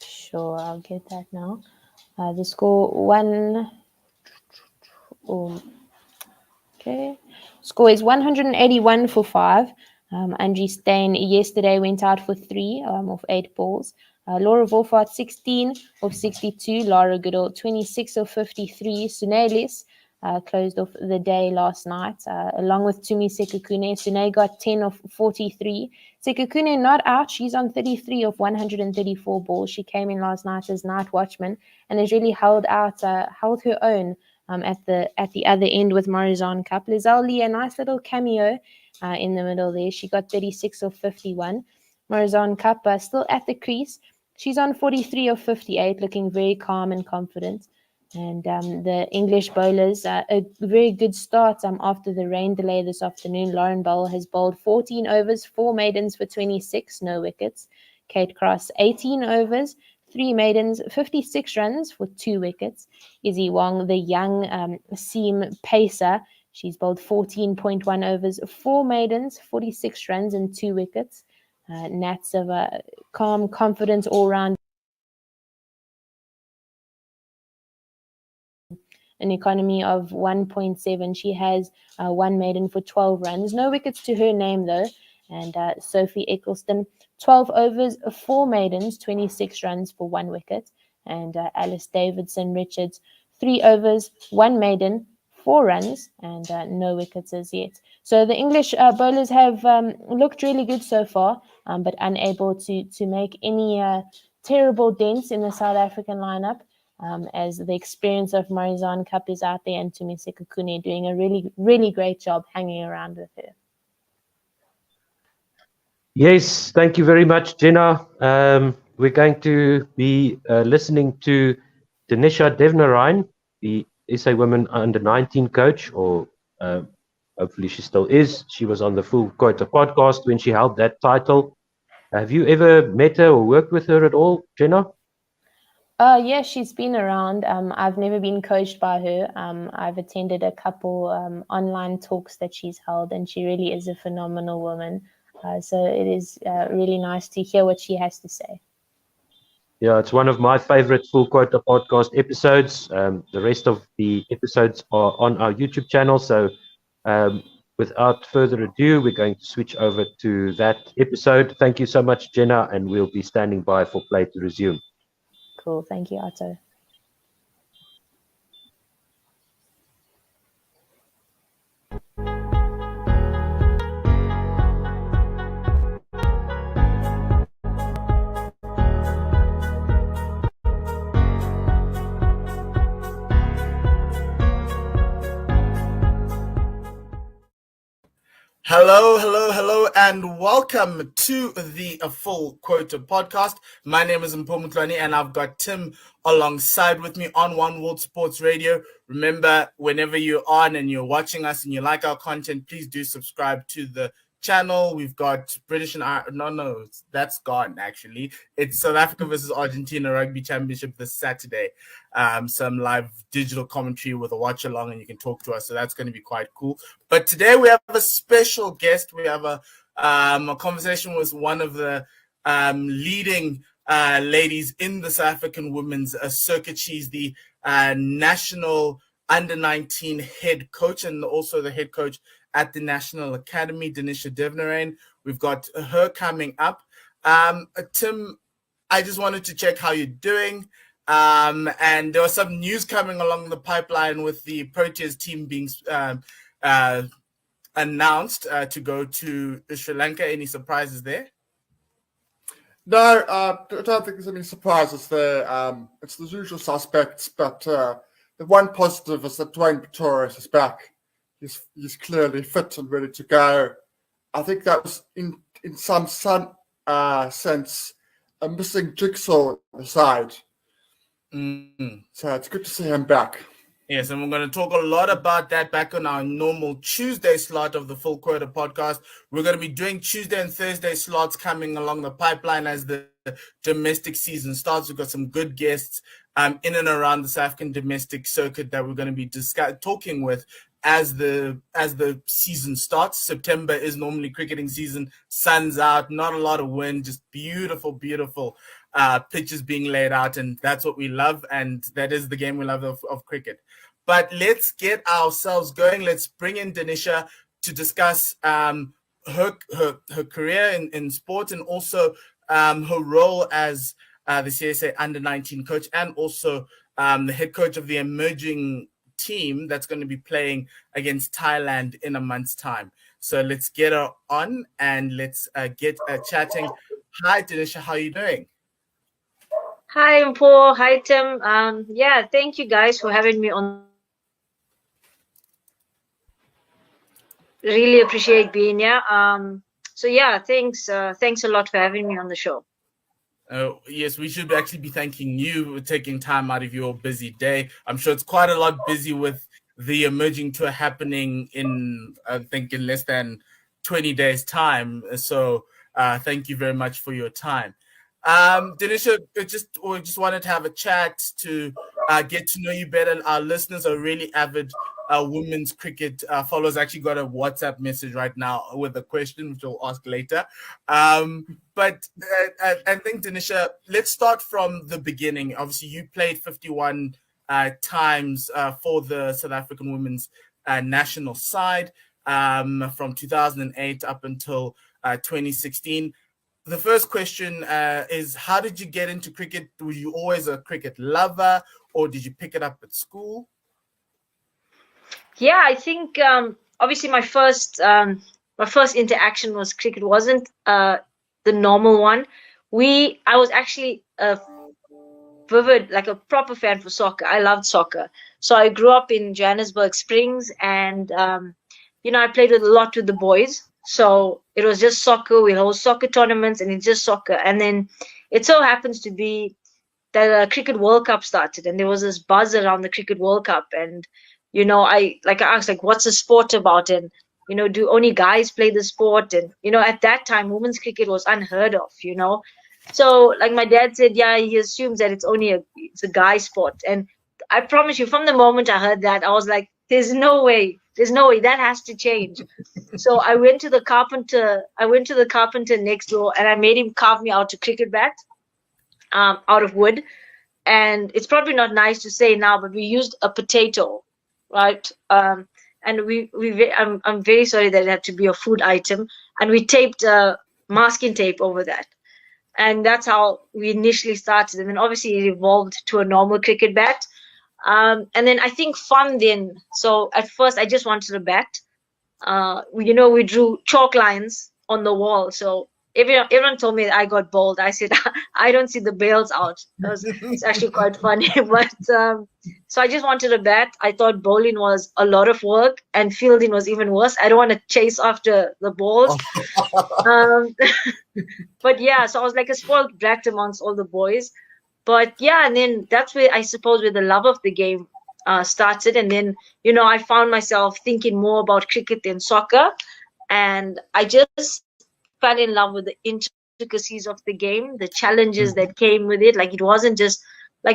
Sure, I'll get that now. The score one. Okay. Score is 181 for 5. Angie Steyn yesterday went out for 3 off 8 balls. Laura Wolfart 16 of 62. Lara Goodall 26 of 53. Sunelis closed off the day last night along with Tumi Sekhukhune. Sune got 10 of 43. Sekhukhune not out. She's on 33 of 134 balls. She came in last night as night watchman and has really held her own at the other end with Marizanne Cup. Lizelle Lee, a nice little cameo in the middle there. She got 36 of 51. Marizanne Cup still at the crease. She's on 43 of 58, looking very calm and confident. And the English bowlers, a very good start after the rain delay this afternoon. Lauren Bell has bowled 14 overs, 4 maidens for 26, no wickets. Kate Cross, 18 overs, 3 maidens, 56 runs for 2 wickets. Izzy Wong, the young seam pacer, she's bowled 14.1 overs, 4 maidens, 46 runs and 2 wickets. Nat Silva, calm, confident all-round. An economy of 1.7. She has 1 maiden for 12 runs. No wickets to her name, though. And Sophie Eccleston, 12 overs, 4 maidens, 26 runs for 1 wicket. And Alice Davidson Richards, 3 overs, 1 maiden, 4 runs, and no wickets as yet. So the English bowlers have looked really good so far, but unable to make any terrible dents in the South African lineup. As the experience of Marizanne Cup is out there and Tumi Sekhukhune doing a really, really great job hanging around with her. Yes, thank you very much, Jenna. We're going to be listening to Tanisha Devnarine, the SA Women Under-19 coach, or hopefully she still is. She was on the Full Quota podcast when she held that title. Have you ever met her or worked with her at all, Jenna? Yeah, she's been around. I've never been coached by her. I've attended a couple online talks that she's held, and she really is a phenomenal woman. So it is really nice to hear what she has to say. Yeah, it's one of my favorite Full Quota podcast episodes. The rest of the episodes are on our YouTube channel. So without further ado, we're going to switch over to that episode. Thank you so much, Jenna, and we'll be standing by for play to resume. Cool. Thank you, Otto. Hello, and welcome to the Full Quota podcast. My name is Mpho Mutlani, and I've got Tim alongside with me on One World Sports Radio. Remember, whenever you're on and you're watching us and you like our content, please do subscribe to the channel. We've got British and no, that's gone actually. It's South Africa versus Argentina Rugby Championship this Saturday. Some live digital commentary with a watch along, and you can talk to us. So that's going to be quite cool. But today we have a special guest. We have a conversation with one of the leading ladies in the South African women's circuit. She's the national under-19 head coach and also the head coach at the National Academy, Tanisha Devnarine. We've got her coming up. Tim, I just wanted to check how you're doing. And there was some news coming along the pipeline with the Proteas team being announced to go to Sri Lanka. Any surprises there? No, I don't think there's any surprises there. It's the usual suspects, but the one positive is that Dwayne Pretorius is back. He's clearly fit and ready to go. I think that was in some sense a missing jigsaw on the side. So it's good to see him back. Yes, and we're going to talk a lot about that back on our normal Tuesday slot of the Full Quota podcast. We're going to be doing Tuesday and Thursday slots coming along the pipeline as the domestic season starts. We've got some good guests in and around the South African domestic circuit that we're going to be talking with as the season starts. September is normally cricketing season. Sun's out, not a lot of wind, just beautiful pitches being laid out, and that's what we love, and that is the game we love of cricket. But let's get ourselves going. Let's bring in Danisha to discuss her career in sport, and also her role as the CSA under-19 coach, and also the head coach of the emerging team that's going to be playing against Thailand in a month's time. So let's get her on and let's get chatting. Hi, Danisha, how are you doing? Hi, Mpo. Hi, Tim. Yeah, thank you guys for having me on. Really appreciate being here. So yeah, thanks a lot for having me on the show. Yes, we should actually be thanking you for taking time out of your busy day. I'm sure it's quite a lot busy with the emerging tour happening in, I think, in less than 20 days' time. So thank you very much for your time. Danisha, we just wanted to have a chat to get to know you better. Our listeners are really avid women's cricket followers. Actually got a WhatsApp message right now with a question, which I'll ask later. But I think, Danisha, let's start from the beginning. Obviously, you played 51 times for the South African women's national side from 2008 up until 2016. The first question is, how did you get into cricket? Were you always a cricket lover, or did you pick it up at school? Yeah, I think obviously my first interaction was cricket. Wasn't the normal one. I was actually a proper fan for soccer. I loved soccer. So I grew up in Johannesburg Springs, and I played a lot with the boys. So it was just soccer. We host soccer tournaments, and it's just soccer. And then it so happens to be that a Cricket World Cup started, and there was this buzz around the Cricket World Cup. And I asked, what's the sport about? And do only guys play the sport? And at that time, women's cricket was unheard of. So my dad said, yeah, he assumes that it's a guy sport. And I promise you, from the moment I heard that, I was like, there's no way that has to change. So I went to the carpenter next door, and I made him carve me out a cricket bat out of wood. And it's probably not nice to say now, but we used a potato, right? And I'm very sorry that it had to be a food item, and we taped masking tape over that. And that's how we initially started. And then obviously it evolved to a normal cricket bat. And then I think fun then. So at first I just wanted a bat. We drew chalk lines on the wall. So everyone told me that I got bowled. I said, I don't see the bails out. It's actually quite funny. But so I just wanted a bat. I thought bowling was a lot of work, and fielding was even worse. I don't want to chase after the balls. But yeah, so I was like a spoiled brat amongst all the boys. But yeah, and then that's where I suppose where the love of the game started. And then, I found myself thinking more about cricket than soccer. And I just fell in love with the intricacies of the game, the challenges that came with it. It wasn't just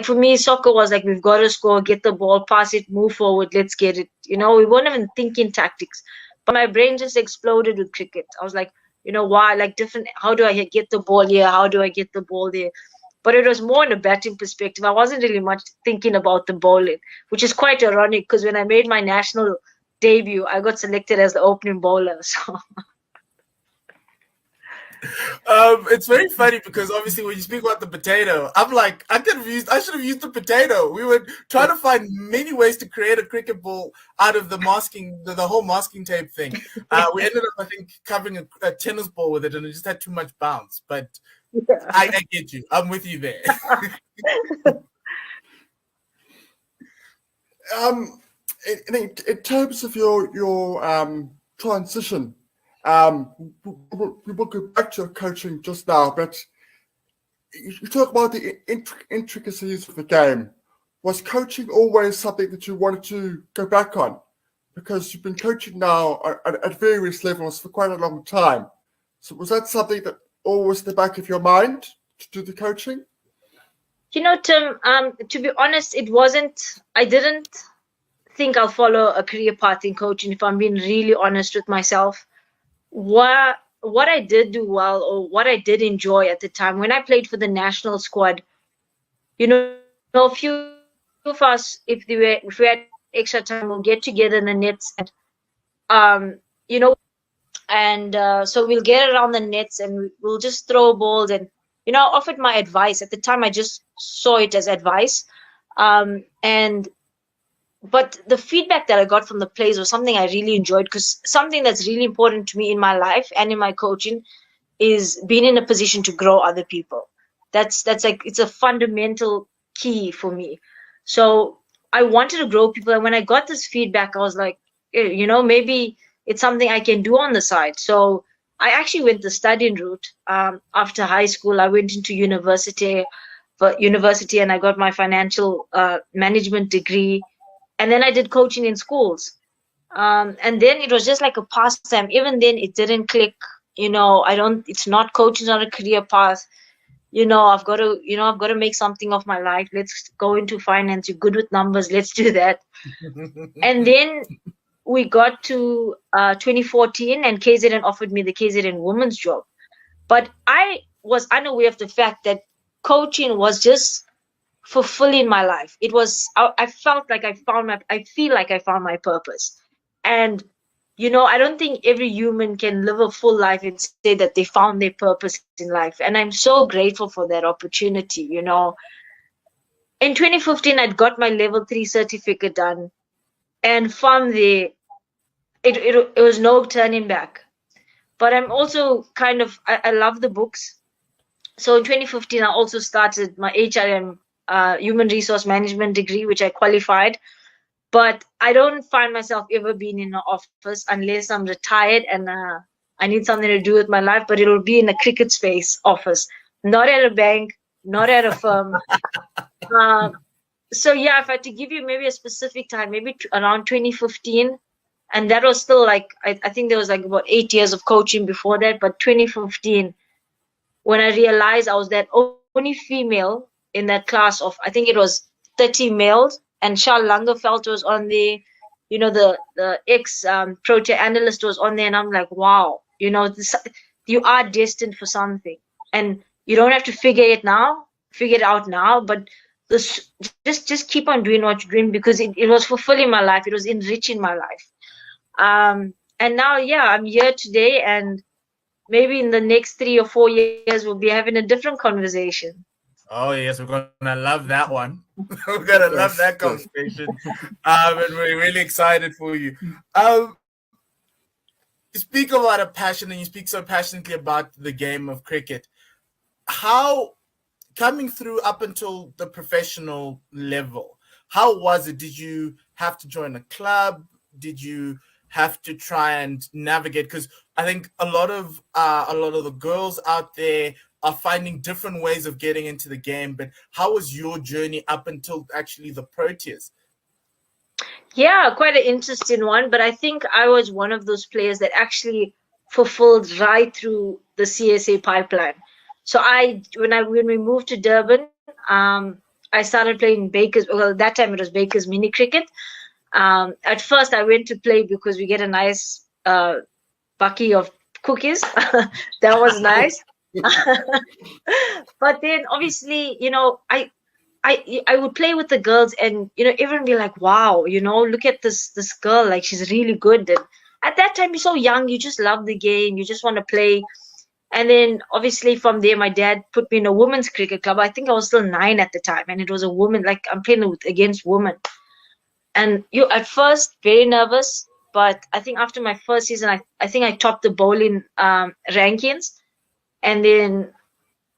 for me, soccer was we've got to score, get the ball, pass it, move forward, let's get it. We weren't even thinking tactics. But my brain just exploded with cricket. I was like, why? How do I get the ball here? How do I get the ball there? But it was more in a batting perspective. I wasn't really much thinking about the bowling, which is quite ironic because when I made my national debut, I got selected as the opening bowler. So It's very funny because obviously when you speak about the potato, I'm like, I should have used the potato. We were trying to find many ways to create a cricket ball out of the masking, the whole masking tape thing. We ended up, I think, covering a tennis ball with it, and it just had too much bounce. But I get you. I'm with you there. In terms of your transition, we will go back to your coaching just now, but you talk about the intricacies of the game. Was coaching always something that you wanted to go back on? Because you've been coaching now at various levels for quite a long time. So was that something that always in the back of your mind to do the coaching? You know, Tim, to be honest, it wasn't. I didn't think I'll follow a career path in coaching, if I'm being really honest with myself. What I did do well, or what I did enjoy at the time when I played for the national squad, you know, a few of us, if we had extra time, we'll get together in the nets and you know, and so we'll get around the nets and we'll just throw balls. And you know, I offered my advice at the time. I just saw it as advice, but the feedback that I got from the players was something I really enjoyed, because something that's really important to me in my life and in my coaching is being in a position to grow other people. That's like, it's a fundamental key for me. So I wanted to grow people, and when I got this feedback, I was like, you know, maybe it's something I can do on the side. So I actually went the studying route. After high school, I went into university and I got my financial management degree. And then I did coaching in schools. And then it was just like a pastime. Even then it didn't click, you know, it's not coaching, it's not a career path. You know, I've got to make something of my life. Let's go into finance. You're good with numbers. Let's do that. And then we got to 2014 and KZN offered me the KZN women's job. But I was unaware of the fact that coaching was just fulfilling my life. It was, I felt like I feel like I found my purpose. And, you know, I don't think every human can live a full life and say that they found their purpose in life. And I'm so grateful for that opportunity, you know. In 2015, I'd got my level 3 certificate done. And from there, it was no turning back. But I'm also kind of, I love the books. So in 2015, I also started my HRM, human resource management degree, which I qualified. But I don't find myself ever being in an office unless I'm retired and I need something to do with my life, but it'll be in a cricket space office, not at a bank, not at a firm. So yeah, if I had to give you maybe a specific time, maybe around 2015, and that was still like, I think there was like about 8 years of coaching before that, but 2015, when I realized I was that only female in that class of, I think it was 30 males, and Charles Langerfeld was on there, you know, the ex-Protea analyst was on there, and I'm like, wow, you know, you are destined for something, and you don't have to figure it out now, but just keep on doing what you're doing, because it was fulfilling my life, it was enriching my life. And now, yeah, I'm here today, and maybe in the next 3 or 4 years, we'll be having a different conversation. Oh, yes, we're going to love that one. We're going to love that conversation. And we're really excited for you. You speak a lot of passion, and you speak so passionately about the game of cricket. How, coming through up until the professional level, how was it? Did you have to join a club? Did you have to try and navigate? Because I think a lot of the girls out there are finding different ways of getting into the game. But how was your journey up until actually the Proteas? Yeah, quite an interesting one. But I think I was one of those players that actually fulfilled right through the CSA pipeline. So when we moved to Durban, I started playing Baker's. Well, at that time it was Baker's mini cricket. At first, I went to play because we get a nice bucket of cookies. That was nice. But then, obviously, you know, I would play with the girls, and you know, everyone be like, "Wow, you know, look at this girl, like she's really good." And at that time, you're so young, you just love the game, you just want to play. And then obviously from there, my dad put me in a women's cricket club. I think I was still 9 at the time, and it was a woman, like I'm playing against women. And you at first very nervous, but I think after my first season, I think I topped the bowling rankings. And then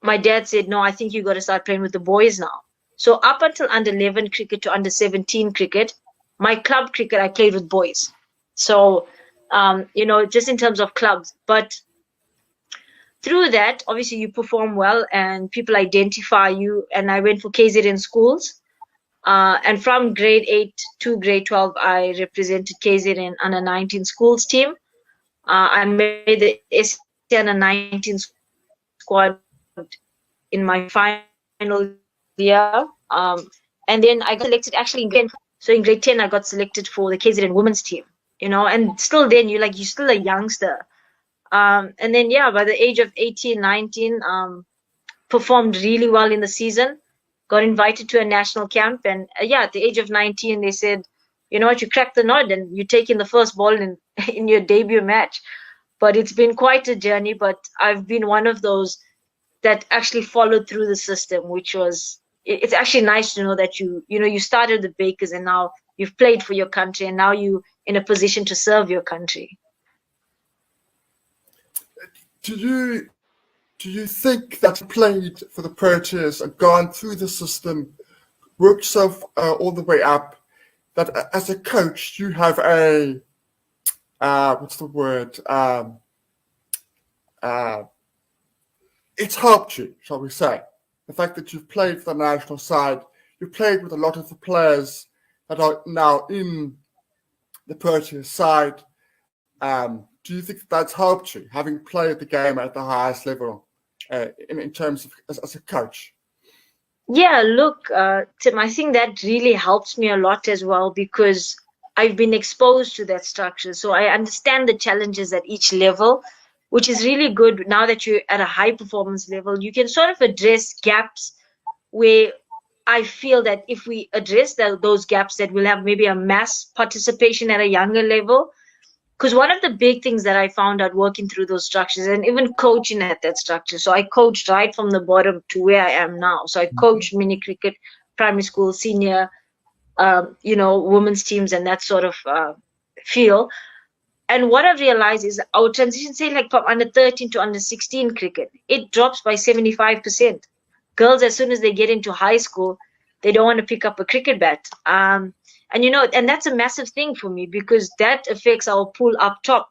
my dad said, no, I think you got to start playing with the boys now. So up until under 11 cricket to under 17 cricket, my club cricket, I played with boys. So, just in terms of clubs. But through that, obviously you perform well and people identify you. And I went for KZN schools. And from grade 8 to grade 12, I represented KZN under 19 schools team. I made the SC under 19 squad in my final year. And then I got selected actually in grade 10. So in grade 10, I got selected for the KZN women's team, and still then you're still a youngster. And then, by the age of 18, 19, performed really well in the season, got invited to a national camp. And at the age of 19, they said, you know what, you cracked the nod and you take in the first ball in your debut match. But it's been quite a journey, but I've been one of those that actually followed through the system, which was, it's actually nice to know that you started the Bakers and now you've played for your country and now you in a position to serve your country. Do you think that you played for the Proteas and gone through the system, worked yourself all the way up, that as a coach you have a what's the word? It's helped you, shall we say? The fact that you've played for the national side, you played with a lot of the players that are now in the Proteas side. Do you think that's helped you, having played the game at the highest level in terms of as a coach? Yeah, look, Tim, I think that really helps me a lot as well because I've been exposed to that structure. So I understand the challenges at each level, which is really good. Now that you're at a high performance level, you can sort of address gaps where I feel that if we address those gaps, that we'll have maybe a mass participation at a younger level. Because one of the big things that I found out working through those structures and even coaching at that structure, so I coached right from the bottom to where I am now. So I coached mini cricket, primary school, senior, women's teams and that sort of feel. And what I've realized is our transition, say like from under 13 to under 16 cricket, it drops by 75%. Girls, as soon as they get into high school, they don't want to pick up a cricket bat. And that's a massive thing for me because that affects our pool up top,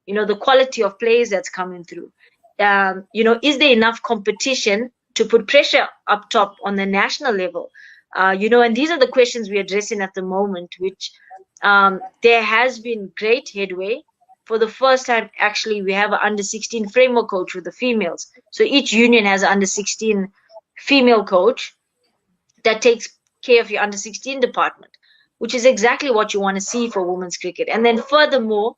the quality of players that's coming through. Is there enough competition to put pressure up top on the national level? And these are the questions we're addressing at the moment, which there has been great headway. For the first time, actually, we have an under 16 framework coach with the females. So each union has an under 16 female coach that takes care of your under 16 department, which is exactly what you want to see for women's cricket. And then furthermore,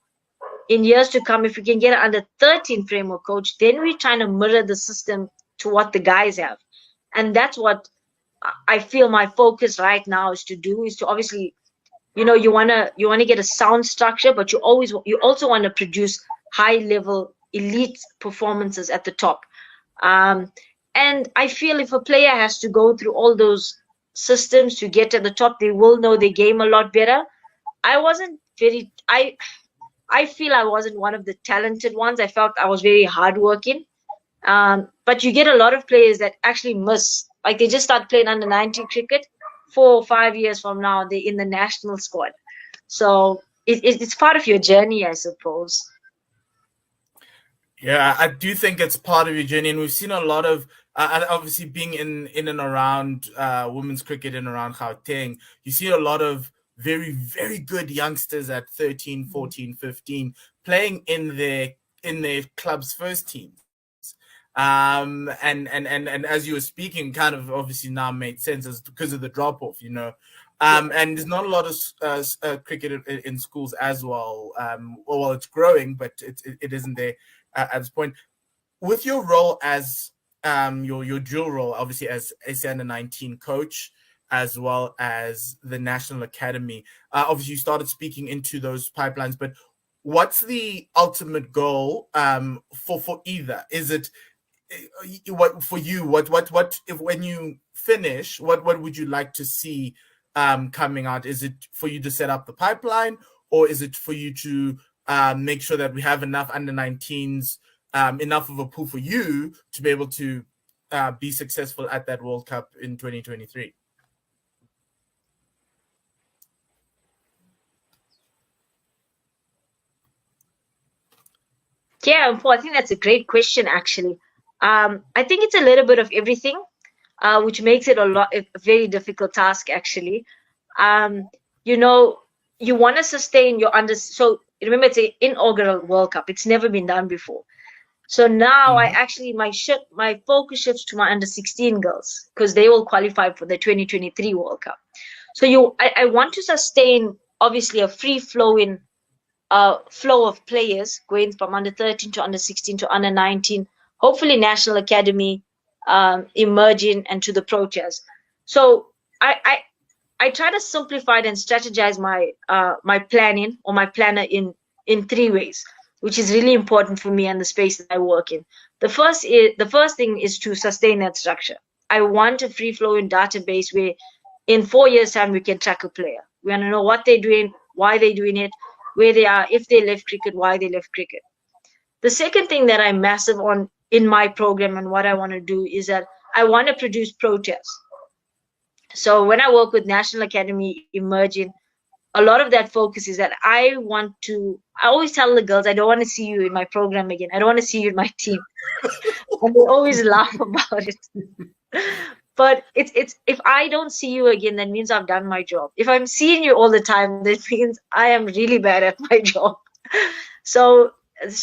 in years to come, if we can get an under 13 framework coach, then we're trying to mirror the system to what the guys have. And that's what I feel my focus right now is to do, is to obviously, you want to get a sound structure, but you also want to produce high level elite performances at the top. And I feel if a player has to go through all those systems to get to the top, they will know their game a lot better. I feel I wasn't one of the talented ones. I felt I was very hardworking. But you get a lot of players that actually miss, like they just start playing under 19 cricket. 4 or 5 years from now, they're in the national squad. So it's part of your journey, I suppose. Yeah, I do think it's part of your journey, and we've seen a lot of obviously being in and around women's cricket and around Gauteng. You see a lot of very, very good youngsters at 13, 14, 15 playing in their club's first teams. And as you were speaking, kind of obviously now made sense as because of the drop off, and there's not a lot of cricket in schools as well. Well, it's growing, but it isn't there at this point. With your role as your dual role, obviously as SC Under 19 coach, as well as the National Academy, obviously you started speaking into those pipelines, but what's the ultimate goal for either? Is it what for you? What if when you finish, what would you like to see coming out? Is it for you to set up the pipeline, or is it for you to make sure that we have enough under-19s, enough of a pool for you to be able to be successful at that World Cup in 2023? Yeah, Paul, I think that's a great question, actually. I think it's a little bit of everything, which makes it a very difficult task, actually. You know, you want to sustain your so remember, it's an inaugural World Cup. It's never been done before. So now I actually, my focus shifts to my under-16 girls, because they will qualify for the 2023 World Cup. So I want to sustain, obviously, a free-flowing flow of players going from under-13 to under-16 to under-19, hopefully National Academy, emerging, and to the Pro Chairs. So I try to simplify it and strategize my planning, or my planner, in three ways, which is really important for me and the space that I work in. The first thing is to sustain that structure. I want a free-flowing database where in 4 years' time we can track a player. We want to know what they're doing, why they're doing it, where they are, if they left cricket, why they left cricket. The second thing that I'm massive on in my program and what I want to do is that I want to produce Pro Chairs. So when I work with National Academy emerging, a lot of that focus is that I always tell the girls, I don't want to see you in my program again. I don't want to see you in my team. And they always laugh about it. But it's if I don't see you again, that means I've done my job. If I'm seeing you all the time, that means I am really bad at my job. So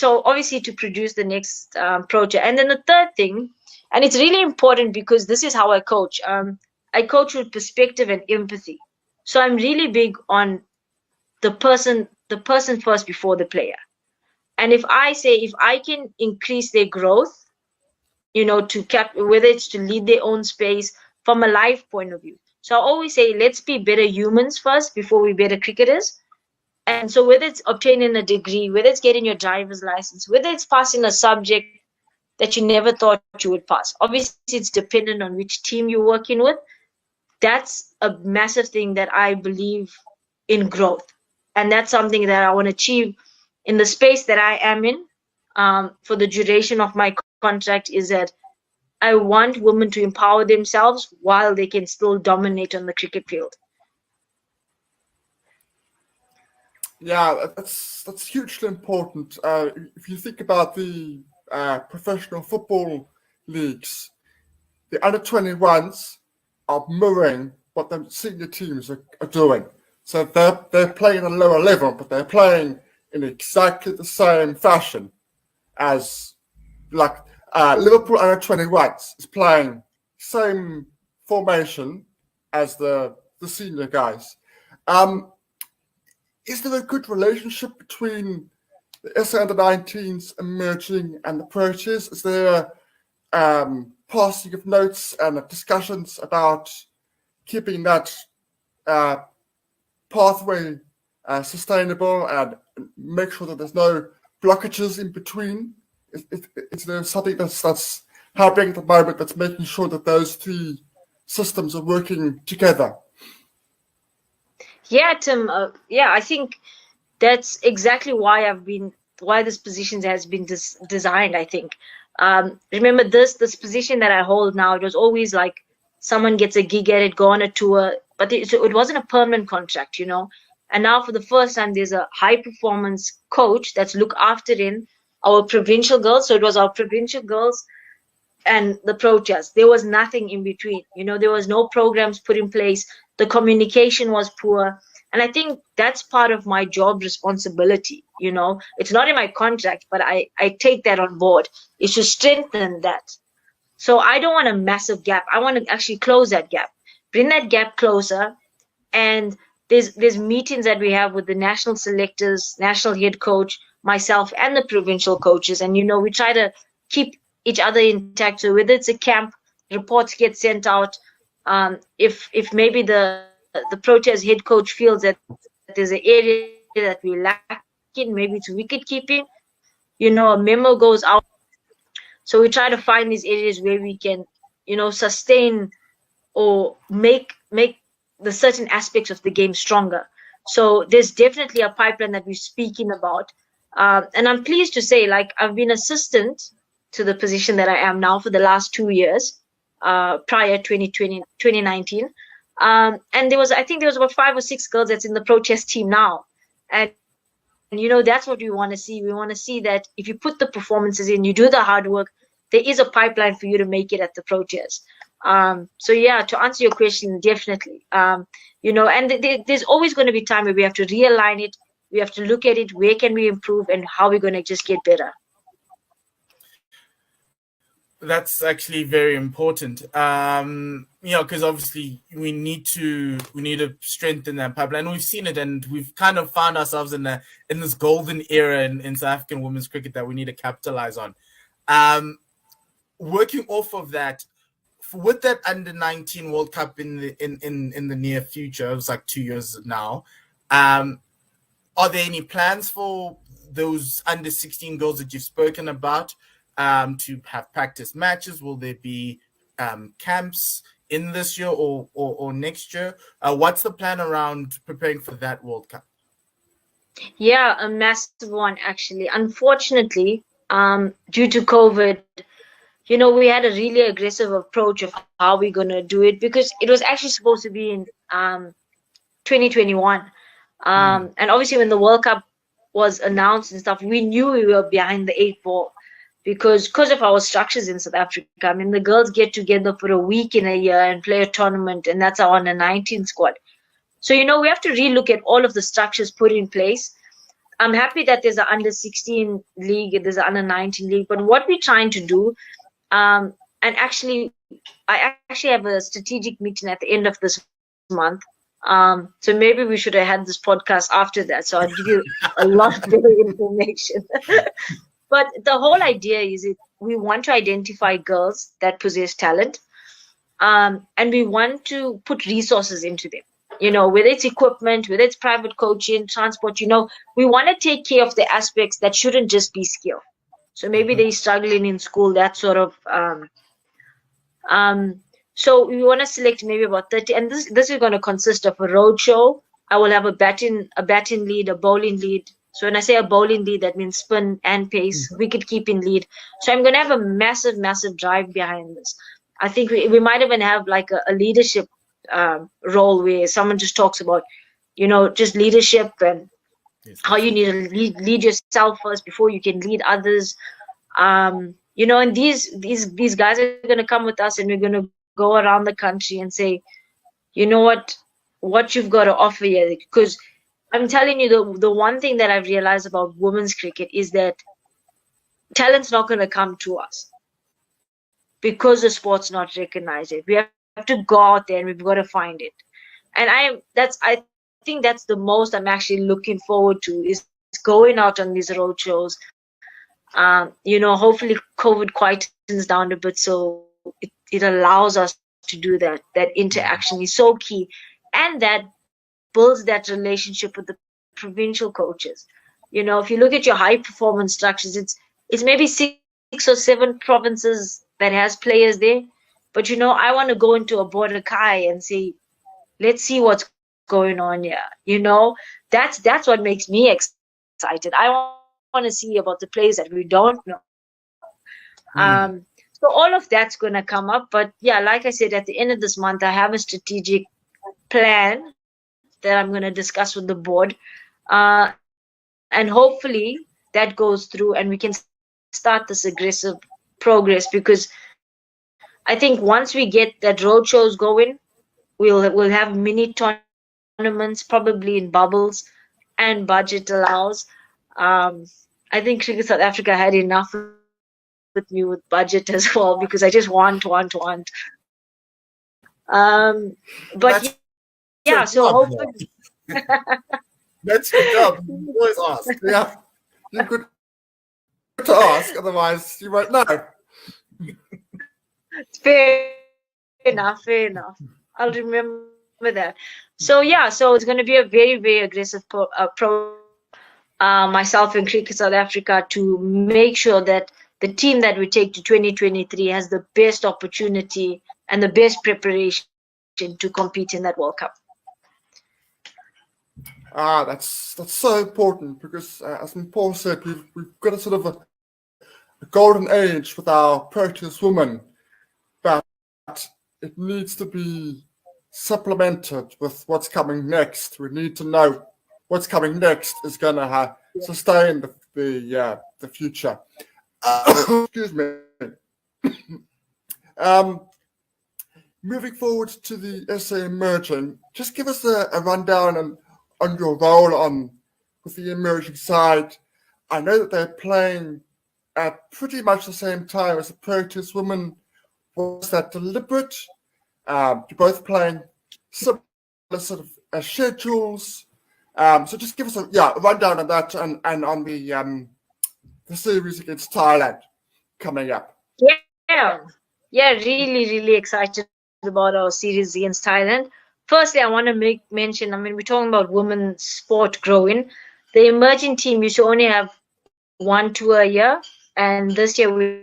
obviously to produce the next project. And then the third thing, and it's really important because this is how I coach. I coach with perspective and empathy. So I'm really big on the person first before the player. And if I can increase their growth, whether it's to lead their own space from a life point of view. So I always say, let's be better humans first before we better cricketers. And so whether it's obtaining a degree, whether it's getting your driver's license, whether it's passing a subject that you never thought you would pass. Obviously, it's dependent on which team you're working with. That's a massive thing that I believe in growth. And that's something that I want to achieve in the space that I am in for the duration of my contract, is that I want women to empower themselves while they can still dominate on the cricket field. Yeah, that's hugely important. If you think about the professional football leagues, the under-21s are mirroring what the senior teams are doing. So they're playing at a lower level, but they're playing in exactly the same fashion as, like, Liverpool under-21s is playing same formation as the senior guys. Is there a good relationship between the SA under-19s emerging and the Pro Chairs? Is there passing of notes and discussions about keeping that pathway sustainable and make sure that there's no blockages in between? Is there something that's happening at the moment that's making sure that those three systems are working together? Yeah, Tim. I think that's exactly why this position has been designed. I think. Remember this position that I hold now. It was always like someone gets a gig at it, go on a tour, but it wasn't a permanent contract, And now for the first time, there's a high performance coach that's look after in our provincial girls. So it was our provincial girls and the Pro Chairs. There was nothing in between. There was no programs put in place. The communication was poor. And I think that's part of my job responsibility. It's not in my contract, but I take that on board. It's to strengthen that. So I don't want a massive gap. I want to actually close that gap, bring that gap closer. And there's meetings that we have with the national selectors, national head coach, myself, and the provincial coaches. And, we try to keep each other intact. So whether it's a camp, reports get sent out. If maybe the Pro Chairs head coach feels that there's an area that we're lacking kicking, maybe it's wicket keeping. You know, a memo goes out. So we try to find these areas where we can, you know, sustain or make the certain aspects of the game stronger. So there's definitely a pipeline that we're speaking about. And I'm pleased to say, like, I've been assistant to the position that I am now for the last 2 years, prior 2019. And I think there was about 5 or 6 girls that's in the protest team now. And you know, that's what we want to see. We want to see that if you put the performances in, you do the hard work, there is a pipeline for you to make it at the Proteas. So yeah, to answer your question, definitely. You know, and there's always going to be time where we have to realign it. We have to look at it. Where can we improve, and how we're going to just get better. That's actually very important. You know, because obviously we need to strengthen that pipeline. We've seen it, and we've kind of found ourselves in this golden era in South African women's cricket that we need to capitalize on. Working off of that, with that under-19 World Cup in the near future, it was like 2 years now. Are there any plans for those under-16 girls that you've spoken about? To have practice matches? Will there be camps in this year or next year? What's the plan around preparing for that World Cup? Yeah, a massive one, actually. Unfortunately, due to COVID, you know, we had a really aggressive approach of how we're going to do it, because it was actually supposed to be in 2021. And obviously when the World Cup was announced and stuff, we knew we were behind the 8 ball. Because of our structures in South Africa. I mean, the girls get together for a week in a year and play a tournament, and that's our under-19 squad. So, you know, we have to relook at all of the structures put in place. I'm happy that there's an under-16 league, there's an under-19 league, but what we're trying to do, and actually, I actually have a strategic meeting at the end of this month. So maybe we should have had this podcast after that, so I'll give you a lot better information. But the whole idea is we want to identify girls that possess talent, and we want to put resources into them. You know, whether it's equipment, whether it's private coaching, transport, you know, we want to take care of the aspects that shouldn't just be skill. So maybe they're struggling in school, that sort of. So we want to select maybe about 30, and this is going to consist of a road show. I will have a batting lead, a bowling lead. So when I say a bowling lead, that means spin and pace, wicket keeping lead. So I'm going to have a massive, massive drive behind this. I think we might even have like a leadership role where someone just talks about, you know, just leadership and how you need to lead yourself first before you can lead others. You know, and these guys are going to come with us, and we're going to go around the country and say, you know what you've got to offer here, because I'm telling you, the one thing that I've realized about women's cricket is that talent's not going to come to us because the sport's not recognized yet. We have to go out there and we've got to find it. And I think that's the most I'm actually looking forward to, is going out on these road shows. You know, hopefully COVID quietens down a bit, so it allows us to do that. That interaction is so key, and that builds that relationship with the provincial coaches. You know, if you look at your high performance structures, it's maybe 6 or 7 provinces that has players there. But you know, I want to go into a border Kai and say, let's see what's going on here. You know, that's what makes me excited. I want to see about the players that we don't know. So all of that's going to come up. But yeah, like I said, at the end of this month, I have a strategic plan that I'm going to discuss with the board, and hopefully that goes through and we can start this aggressive progress, because I think once we get that road shows going, we'll have mini tournaments, probably in bubbles, and budget allows. I think Cricket South Africa had enough with me with budget as well, because I just want. But yeah, so hopefully. That's your job. You always ask. Yeah. You could to ask, otherwise you won't know. Fair enough. I'll remember that. So yeah, so it's going to be a very, very aggressive approach. myself and Cricket South Africa to make sure that the team that we take to 2023 has the best opportunity and the best preparation to compete in that World Cup. That's so important because, as Paul said, we've got a sort of a golden age with our Proteas women, but it needs to be supplemented with what's coming next. We need to know what's coming next is going to sustain the future. Excuse me. Moving forward to the SA Emerging, just give us a rundown on your role with the emerging side. I know that they're playing at pretty much the same time as the Proteas women. Was that deliberate? You're both playing similar sort of schedules. So just give us a rundown on that and on the series against Thailand coming up. Yeah, really excited about our series against Thailand. Firstly, I want to mention, we're talking about women's sport growing. The emerging team used to only have 1 tour a year, and this year we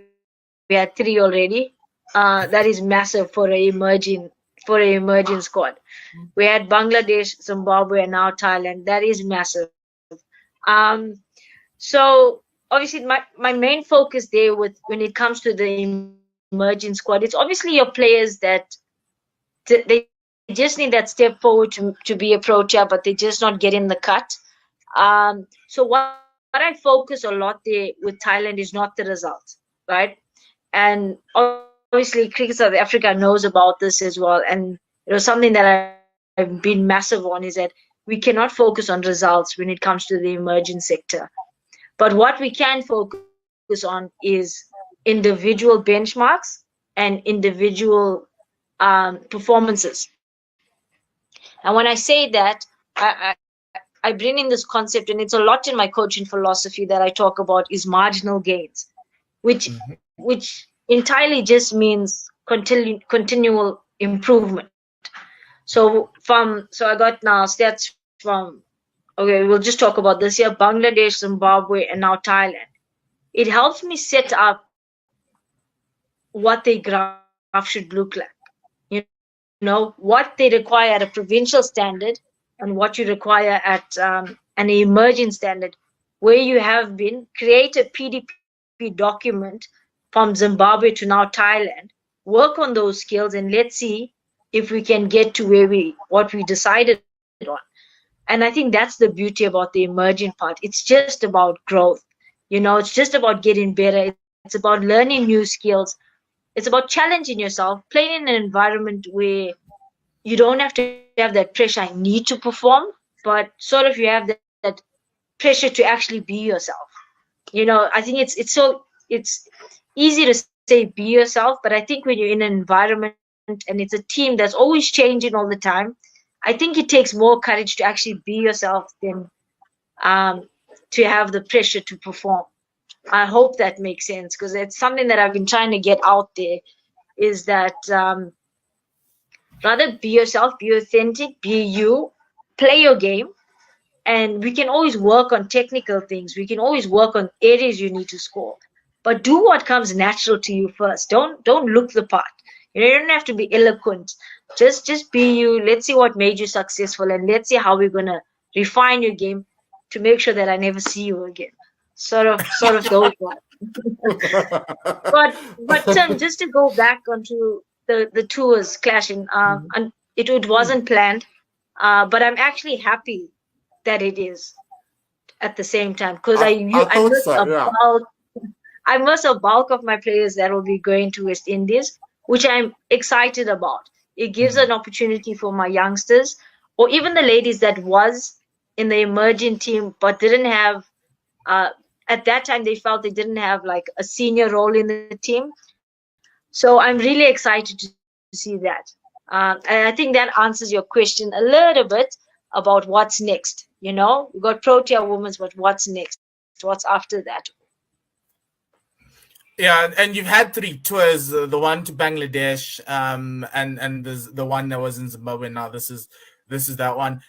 had 3 already. That is massive for an emerging squad. We had Bangladesh, Zimbabwe, and now Thailand. That is massive. So obviously my main focus there when it comes to the emerging squad, it's obviously your players that they just need that step forward to be a pro tier, but they're just not getting the cut. So what I focus a lot there with Thailand is not the result, right? And obviously Cricket South Africa knows about this as well. And something that I've been massive on is that we cannot focus on results when it comes to the emerging sector. But what we can focus on is individual benchmarks and individual performances. And when I say that, I bring in this concept, and it's a lot in my coaching philosophy that I talk about, is marginal gains, which entirely just means continual improvement. So I got now stats from, okay, we'll just talk about this year, Bangladesh, Zimbabwe, and now Thailand. It helps me set up what the graph should look like. What they require at a provincial standard and what you require at an emerging standard, where you have been, create a PDP document from Zimbabwe to now Thailand, work on those skills, and let's see if we can get to what we decided on. And I think that's the beauty about the emerging part. It's just about growth. It's just about getting better. It's about learning new skills. It's about challenging yourself, playing in an environment where you don't have to have that pressure, I need to perform, but sort of you have that pressure to actually be yourself. I think it's easy to say be yourself, but I think when you're in an environment and it's a team that's always changing all the time, I think it takes more courage to actually be yourself than to have the pressure to perform. I hope that makes sense, because it's something that I've been trying to get out there, is that rather be yourself, be authentic, be you, play your game, and we can always work on technical things. We can always work on areas you need to score, but do what comes natural to you first. Don't look the part. You don't have to be eloquent. Just be you. Let's see what made you successful, and let's see how we're gonna refine your game to make sure that I never see you again. Sort of those ones. But Tim, just to go back onto the tours clashing, and it wasn't planned, but I'm actually happy that it is at the same time, because I miss a bulk of my players that will be going to West Indies, which I'm excited about. It gives an opportunity for my youngsters, or even the ladies that was in the emerging team but didn't have at that time they felt they didn't have like a senior role in the team. So I'm really excited to see that. And I think that answers your question a little bit about what's next. We got Protea Women's, but what's next? What's after that? Yeah, and you've had 3 tours, the one to Bangladesh, and the one that was in Zimbabwe. Now this is that one.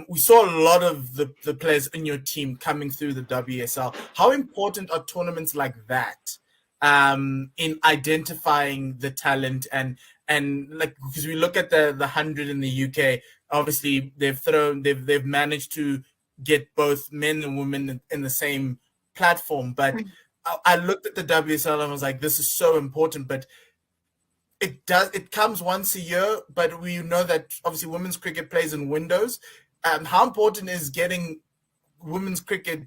We saw a lot of the players in your team coming through the WSL. How important are tournaments like that in identifying the talent and like, because we look at the 100 in the UK, obviously they've managed to get both men and women in the same platform, but I looked at the WSL and I was like, this is so important, but it comes once a year, but we know that obviously women's cricket plays in windows. How important is getting women's cricket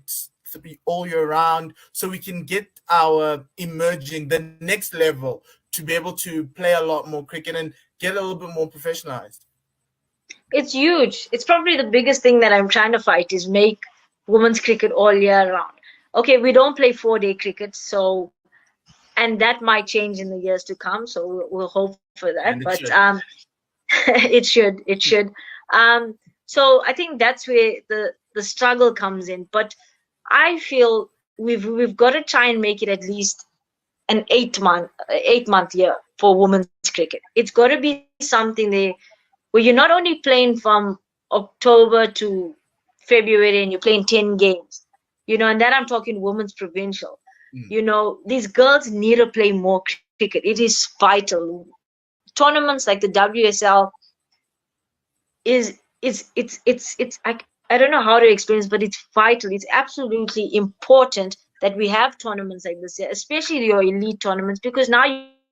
to be all year round so we can get our emerging the next level to be able to play a lot more cricket and get a little bit more professionalized? It's huge. It's probably the biggest thing that I'm trying to fight is make women's cricket all year round. Okay, we don't play 4-day cricket, so, and that might change in the years to come. So we'll hope for that. And it But should. it should. So I think that's where the struggle comes in. But I feel we've got to try and make it at least an 8-month year for women's cricket. It's got to be something there where you're not only playing from October to February and you're playing 10 games, and that I'm talking women's provincial. These girls need to play more cricket. It is vital. Tournaments like the WSL I don't know how to explain this, but it's vital. It's absolutely important that we have tournaments like this, especially your elite tournaments, because now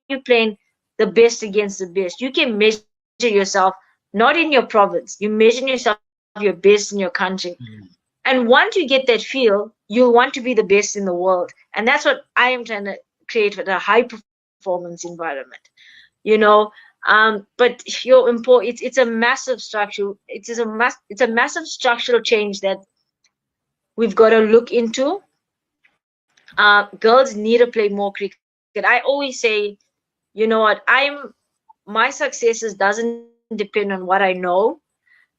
you're playing the best against the best. You can measure yourself not in your province. You measure yourself your best in your country. And once you get that feel, you'll want to be the best in the world. And that's what I am trying to create with a high performance environment. But it's a massive structure. It's a massive structural change that we've got to look into. Girls need to play more cricket. I always say, my successes doesn't depend on what I know,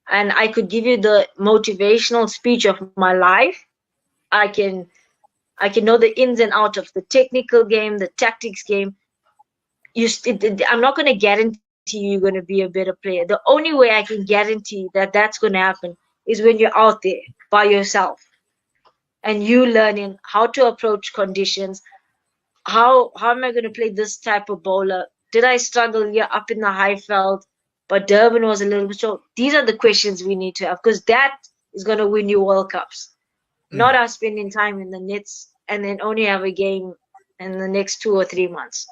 and I could give you the motivational speech of my life. I can know the ins and outs of the technical game, the tactics game. I'm not going to guarantee you're going to be a better player. The only way I can guarantee that that's going to happen is when you're out there by yourself and you learning how to approach conditions. How am I going to play this type of bowler? Did I struggle here up in the high veld, but Durban was a little bit short? These are the questions we need to have, because that is going to win you World Cups. Not us spending time in the nets and then only have a game in the next 2 or 3 months.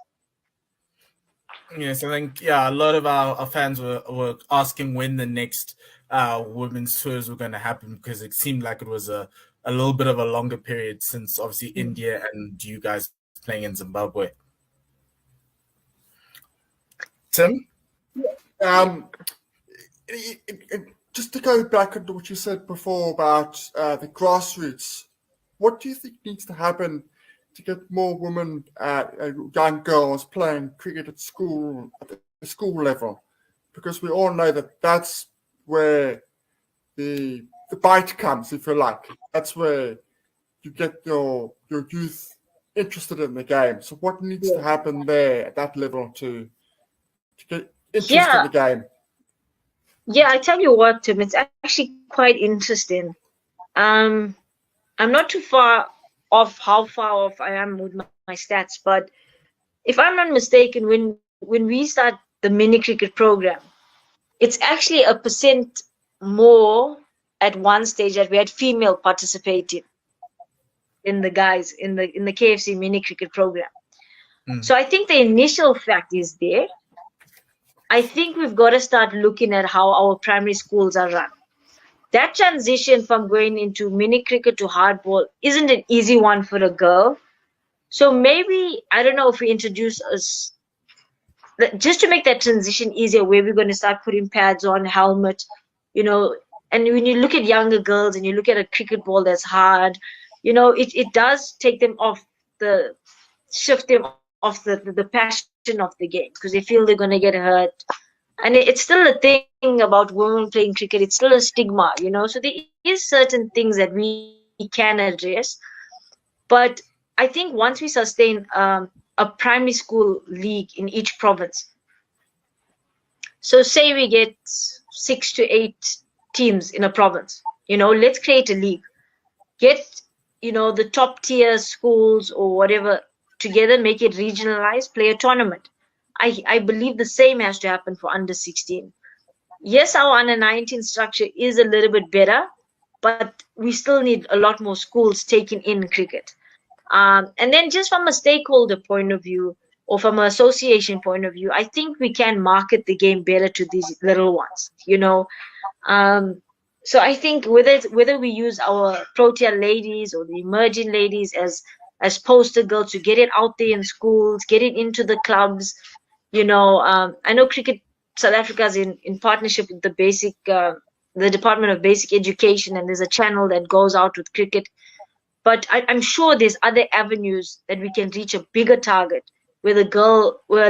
Yes, I think a lot of our fans were asking when the next women's tours were going to happen, because it seemed like it was a little bit of a longer period since obviously India and you guys playing in Zimbabwe. Tim? Just to go back into what you said before about the grassroots, what do you think needs to happen to get more women, young girls playing cricket at the school level? Because we all know that that's where the bite comes, if you like. That's where you get your youth interested in the game. So what needs to happen there at that level to get interest in the game? Yeah, I tell you what, Tim, it's actually quite interesting. I'm not too far off how far off I am with my stats, but if I'm not mistaken, when we start the mini cricket program, it's actually 1% more at one stage that we had female participating in the guys in the KFC mini cricket program. So I think the initial fact is there. I think we've got to start looking at how our primary schools are run. That transition from going into mini cricket to hardball isn't an easy one for a girl. So maybe, I don't know if we introduce us, just to make that transition easier, where we're going to start putting pads on, helmet, and when you look at younger girls and you look at a cricket ball that's hard, it does take them off shift them off the passion of the game, because they feel they're going to get hurt. And it's still a thing about women playing cricket. It's still a stigma, so there is certain things that we can address. But I think once we sustain a primary school league in each province, so say we get 6 to 8 teams in a province. Let's create a league. Get, the top tier schools or whatever together, make it regionalized, play a tournament. I believe the same has to happen for under 16. Yes, our under 19 structure is a little bit better, but we still need a lot more schools taking in cricket. And then just from a stakeholder point of view or from an association point of view, I think we can market the game better to these little ones, So I think whether we use our Protea ladies or the emerging ladies as poster girls to get it out there in schools, get it into the clubs, I know Cricket South Africa is in partnership with the Department of Basic Education, and there's a channel that goes out with cricket. But I'm sure there's other avenues that we can reach a bigger target, where a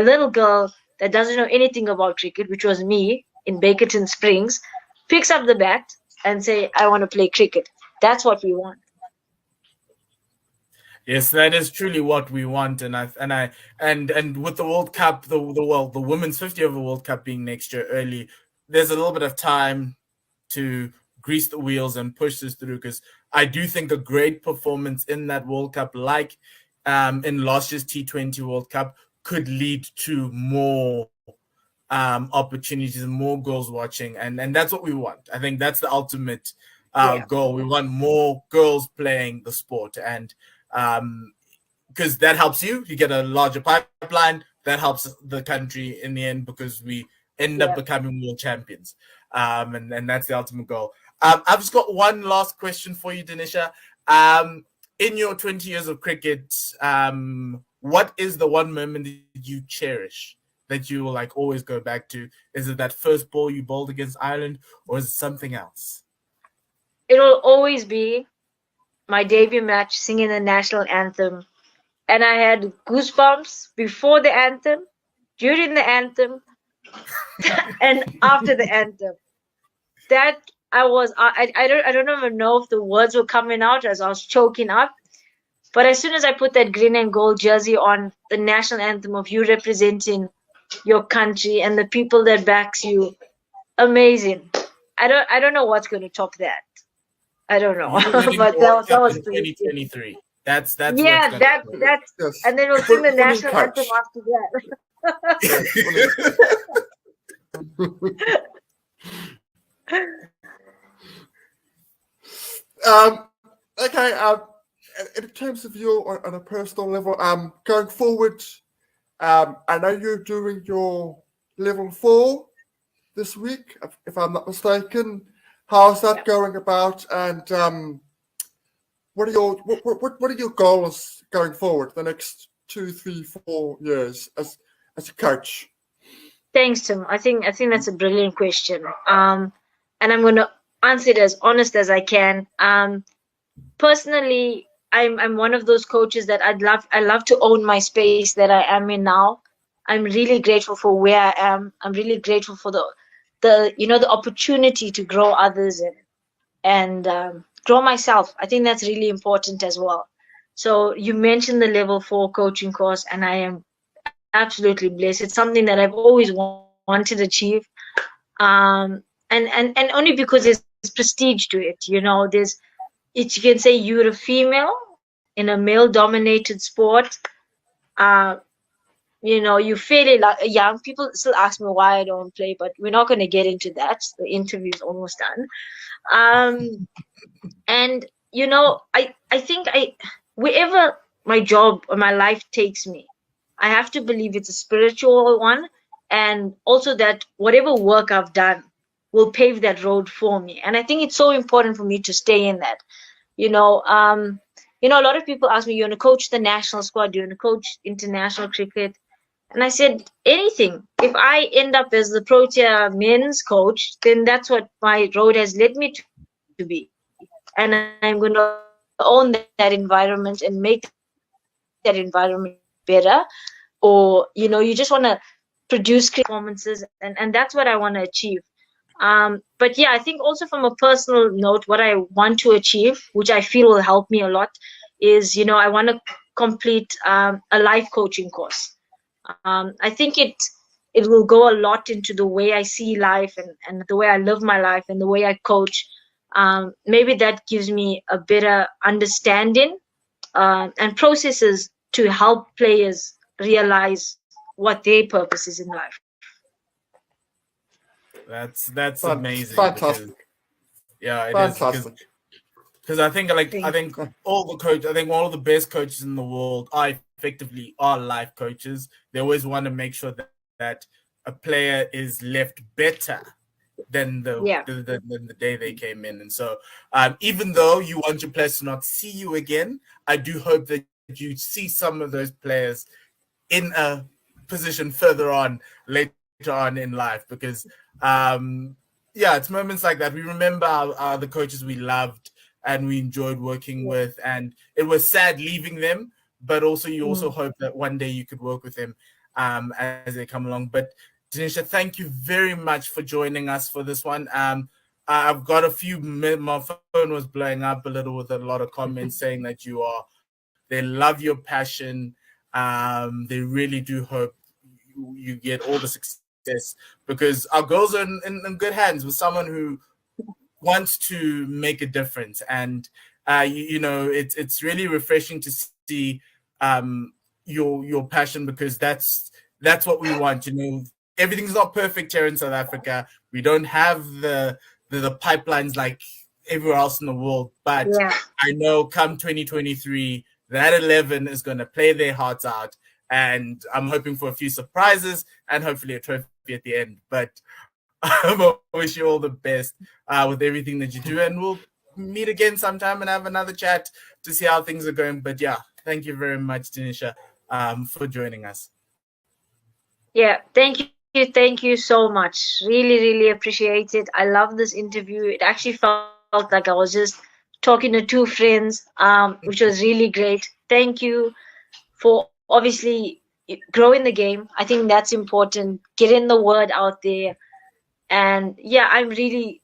little girl that doesn't know anything about cricket, which was me in Bakerton Springs, picks up the bat and say, I want to play cricket. That's what we want. Yes, that is truly what we want, and with the World Cup, the women's 50 over World Cup being next year early, there's a little bit of time to grease the wheels and push this through, because I do think a great performance in that World Cup, like in last year's T20 World Cup, could lead to more opportunities and more girls watching, and that's what we want. I think that's the ultimate goal. We want more girls playing the sport, and because that helps you get a larger pipeline. That helps the country in the end, because we end up becoming world champions, and that's the ultimate goal. I've just got one last question for you, Danisha. In your 20 years of cricket, what is the one moment that you cherish, that you will always go back to? Is it that first ball you bowled against Ireland, or is it something else? It'll always be my debut match singing the national anthem. And I had goosebumps before the anthem, during the anthem, and after the anthem. That I don't even know if the words were coming out as I was choking up. But as soon as I put that green and gold jersey on, the national anthem of you representing your country and the people that backs you, amazing. I don't know what's going to top that. I don't know. But that was 2023. That's that's yes. And then we'll sing the national anthem after that. Okay. In terms of you on a personal level, going forward, I know you're doing your level 4 this week, if I'm not mistaken. How's that going about? And what are your goals going forward the next 2, 3, 4 years as a coach? Thanks, Tim. I think that's a brilliant question. And I'm going to answer it as honest as I can. Personally, I'm one of those coaches that I love to own my space that I am in now. I'm really grateful for where I am. I'm really grateful for the opportunity to grow others and grow myself. I think that's really important as well. So you mentioned the level 4 coaching course, and I am absolutely blessed. It's something that I've always wanted to achieve, and only because there's prestige to it. You can say you're a female in a male-dominated sport. You're fairly young. People still ask me why I don't play, but we're not going to get into that. The interview's almost done. And I think wherever my job or my life takes me, I have to believe it's a spiritual one, and also that whatever work I've done will pave that road for me. And I think it's so important for me to stay in that. A lot of people ask me, you want to coach the national squad? Do you want to coach international cricket? And I said, anything. If I end up as the Protea men's coach, then that's what my road has led me to be. And I'm going to own that environment and make that environment better. Or, you just want to produce performances, and that's what I want to achieve. But yeah, I think also from a personal note, what I want to achieve, which I feel will help me a lot, is, I want to complete a life coaching course. I think it will go a lot into the way I see life and the way I live my life and the way I coach. Maybe that gives me a better understanding and processes to help players realize what their purpose is in life. That's amazing. Fantastic. Because, yeah, it is Fantastic. because I think all of the best coaches in the world are effectively life coaches. They always want to make sure that a player is left better than the day they came in. And so even though you want your players to not see you again, I do hope that you see some of those players in a position further on later on in life, because it's moments like that we remember the coaches we loved and we enjoyed working with, and it was sad leaving them, but also you also hope that one day you could work with them as they come along. But Denisha, thank you very much for joining us for this one. I've got a few, my phone was blowing up a little with a lot of comments saying that they love your passion. They really do hope you get all the success, because our girls are in good hands with someone who wants to make a difference. And it's really refreshing to see your passion, because that's what we want. Everything's not perfect here in South Africa. We don't have the pipelines like everywhere else in the world, but I know come 2023 that 11 is going to play their hearts out, and I'm hoping for a few surprises and hopefully a trophy at the end. But I wish you all the best with everything that you do, and we'll meet again sometime and have another chat to see how things are going. But thank you very much, Denisha, for joining us. Yeah, thank you so much. Really, really appreciate it. I love this interview. It actually felt like I was just talking to two friends, which was really great. Thank you for obviously growing the game. I think that's important. Getting the word out there. And I'm really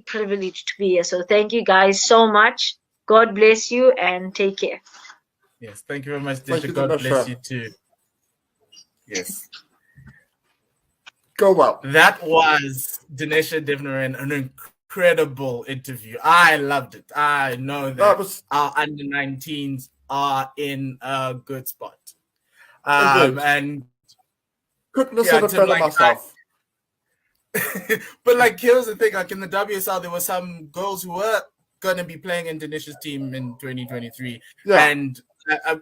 privileged to be here. So thank you guys so much. God bless you and take care. Yes, thank you very much, Denisha. God bless you too. Yes. Go well. That was Denisha Devnaren, an incredible interview. I loved it. I know that our under 19s are in a good spot. And couldn't have said it better myself. But here's the thing, in the WSL there were some girls who were going to be playing in Denisha's team in 2023. And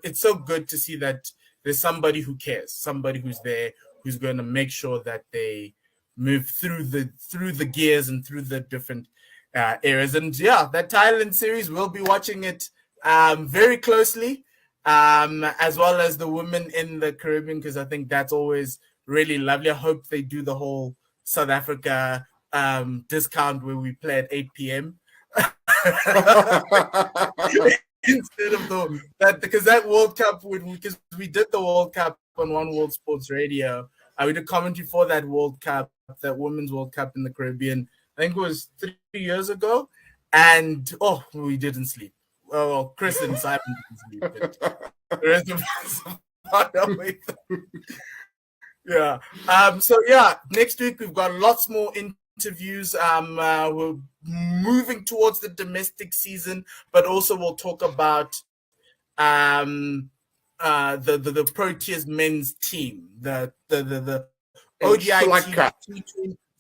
it's so good to see that there's somebody who cares, somebody who's there, who's going to make sure that they move through the gears and through the different areas. And that Thailand series, we'll be watching it very closely, as well as the women in the Caribbean, because I think that's always really lovely. I hope they do the whole South Africa discount where we play at 8 p.m. instead of that, because that World Cup, because we did the World Cup on One World Sports Radio, we did commentary for that World Cup, that Women's World Cup in the Caribbean. I think it was 3 years ago, and we didn't sleep. Well, Chris and Simon didn't sleep, but the rest of us found our way through. Next week we've got lots more interviews. We're moving towards the domestic season, but also we'll talk about the Proteas men's team, the ODI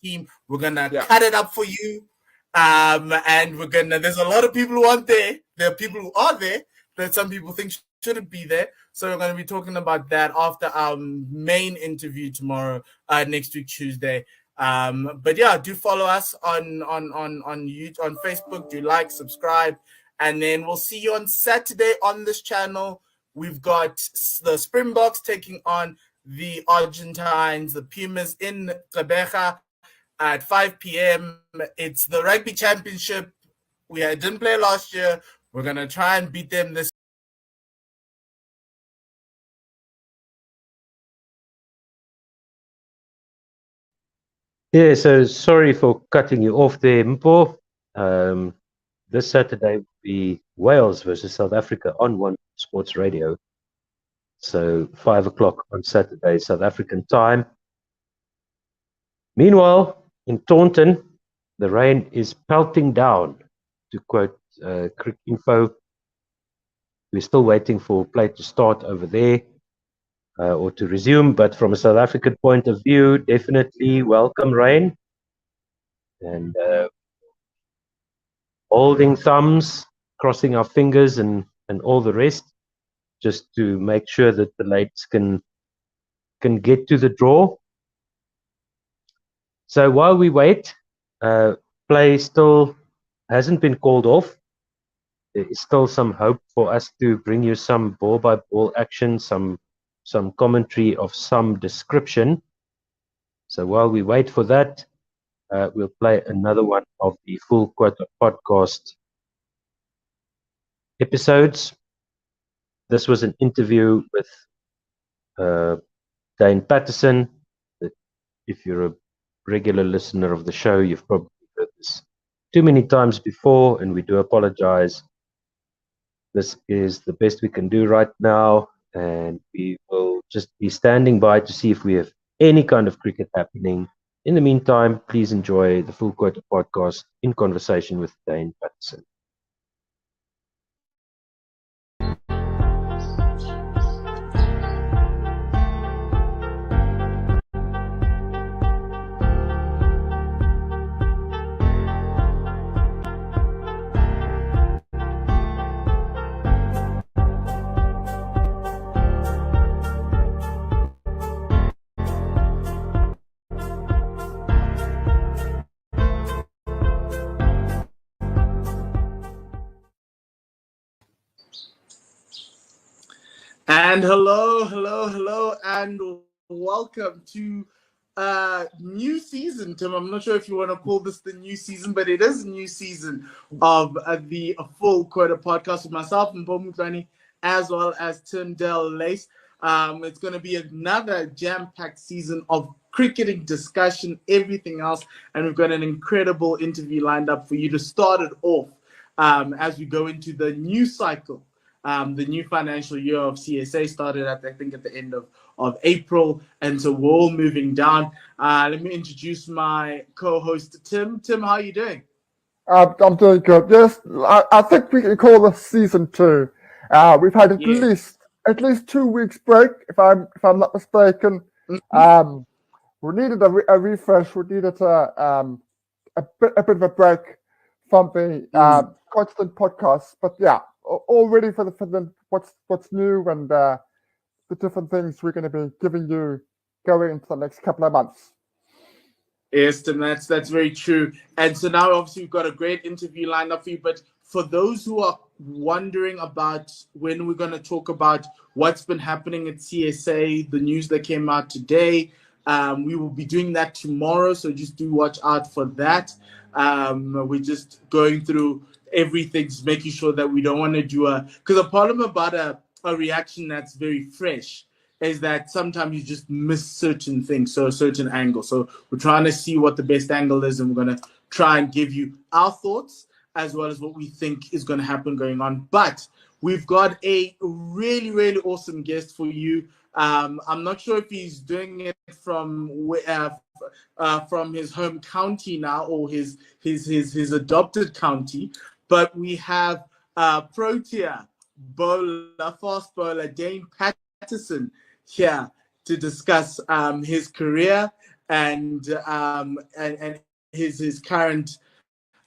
team. We're gonna cut it up for you, and there's a lot of people who aren't there. There are people who are there that some people think shouldn't be there. So we're going to be talking about that after our main interview tomorrow, next week Tuesday. But do follow us on YouTube, on Facebook. Do like, subscribe, and then we'll see you on Saturday on this channel. We've got the Springboks taking on the Argentines, the Pumas in Gqeberha at 5 p.m. It's the Rugby Championship. We didn't play last year. We're going to try and beat them this. Yeah, so sorry for cutting you off there, Mpo. This Saturday will be Wales versus South Africa on One Sports Radio. So 5 o'clock on Saturday, South African time. Meanwhile, in Taunton, the rain is pelting down. To quote Crick Info, we're still waiting for play to start over there or to resume. But from a South African point of view, definitely welcome rain. And holding thumbs, crossing our fingers, and all the rest, just to make sure that the ladies can get to the draw. So while we wait, play still hasn't been called off. There is still some hope for us to bring you some ball-by-ball action, some commentary of some description. So while we wait for that, we'll play another one of the Full Quota podcast episodes. This was an interview with Dane Patterson. That if you're a regular listener of the show, you've probably heard this too many times before, and we do apologize. This is the best we can do right now, and we will just be standing by to see if we have any kind of cricket happening. In the meantime, please enjoy the Full Quota podcast in conversation with Dane Patterson. And hello, and welcome to new season, Tim. I'm not sure if you want to call this the new season, but it is a new season of the Full Quota podcast with myself and Mpho, as well as Tim Del Lace. It's going to be another jam-packed season of cricketing discussion, everything else, and we've got an incredible interview lined up for you to start it off as we go into the new cycle. The new financial year of CSA started at, I think, at the end of April, and so we're all moving down. Let me introduce my co-host, Tim. Tim, how are you doing? I'm doing good. Yes, I think we can call this season 2. We've had at least 2 weeks break, if I'm not mistaken. Mm-hmm. We needed a refresh. We needed a bit of a break from the constant podcasts. But yeah, all ready for the what's new and the different things we're going to be giving you going into the next couple of months. Yes, Tim, that's very true. And so now, obviously, we've got a great interview lined up for you. But for those who are wondering about when we're going to talk about what's been happening at CSA, the news that came out today, we will be doing that tomorrow. So just do watch out for that. We're just going through everything, making sure that we don't want to do because the problem about a reaction that's very fresh is that sometimes you just miss certain things, so a certain angle. So we're trying to see what the best angle is, and we're going to try and give you our thoughts as well as what we think is going to happen going on. But we've got a really, really awesome guest for you. I'm not sure if he's doing it from his home county now or his adopted county, but we have Protea bowler, fast bowler Dane Patterson here to discuss his career and his current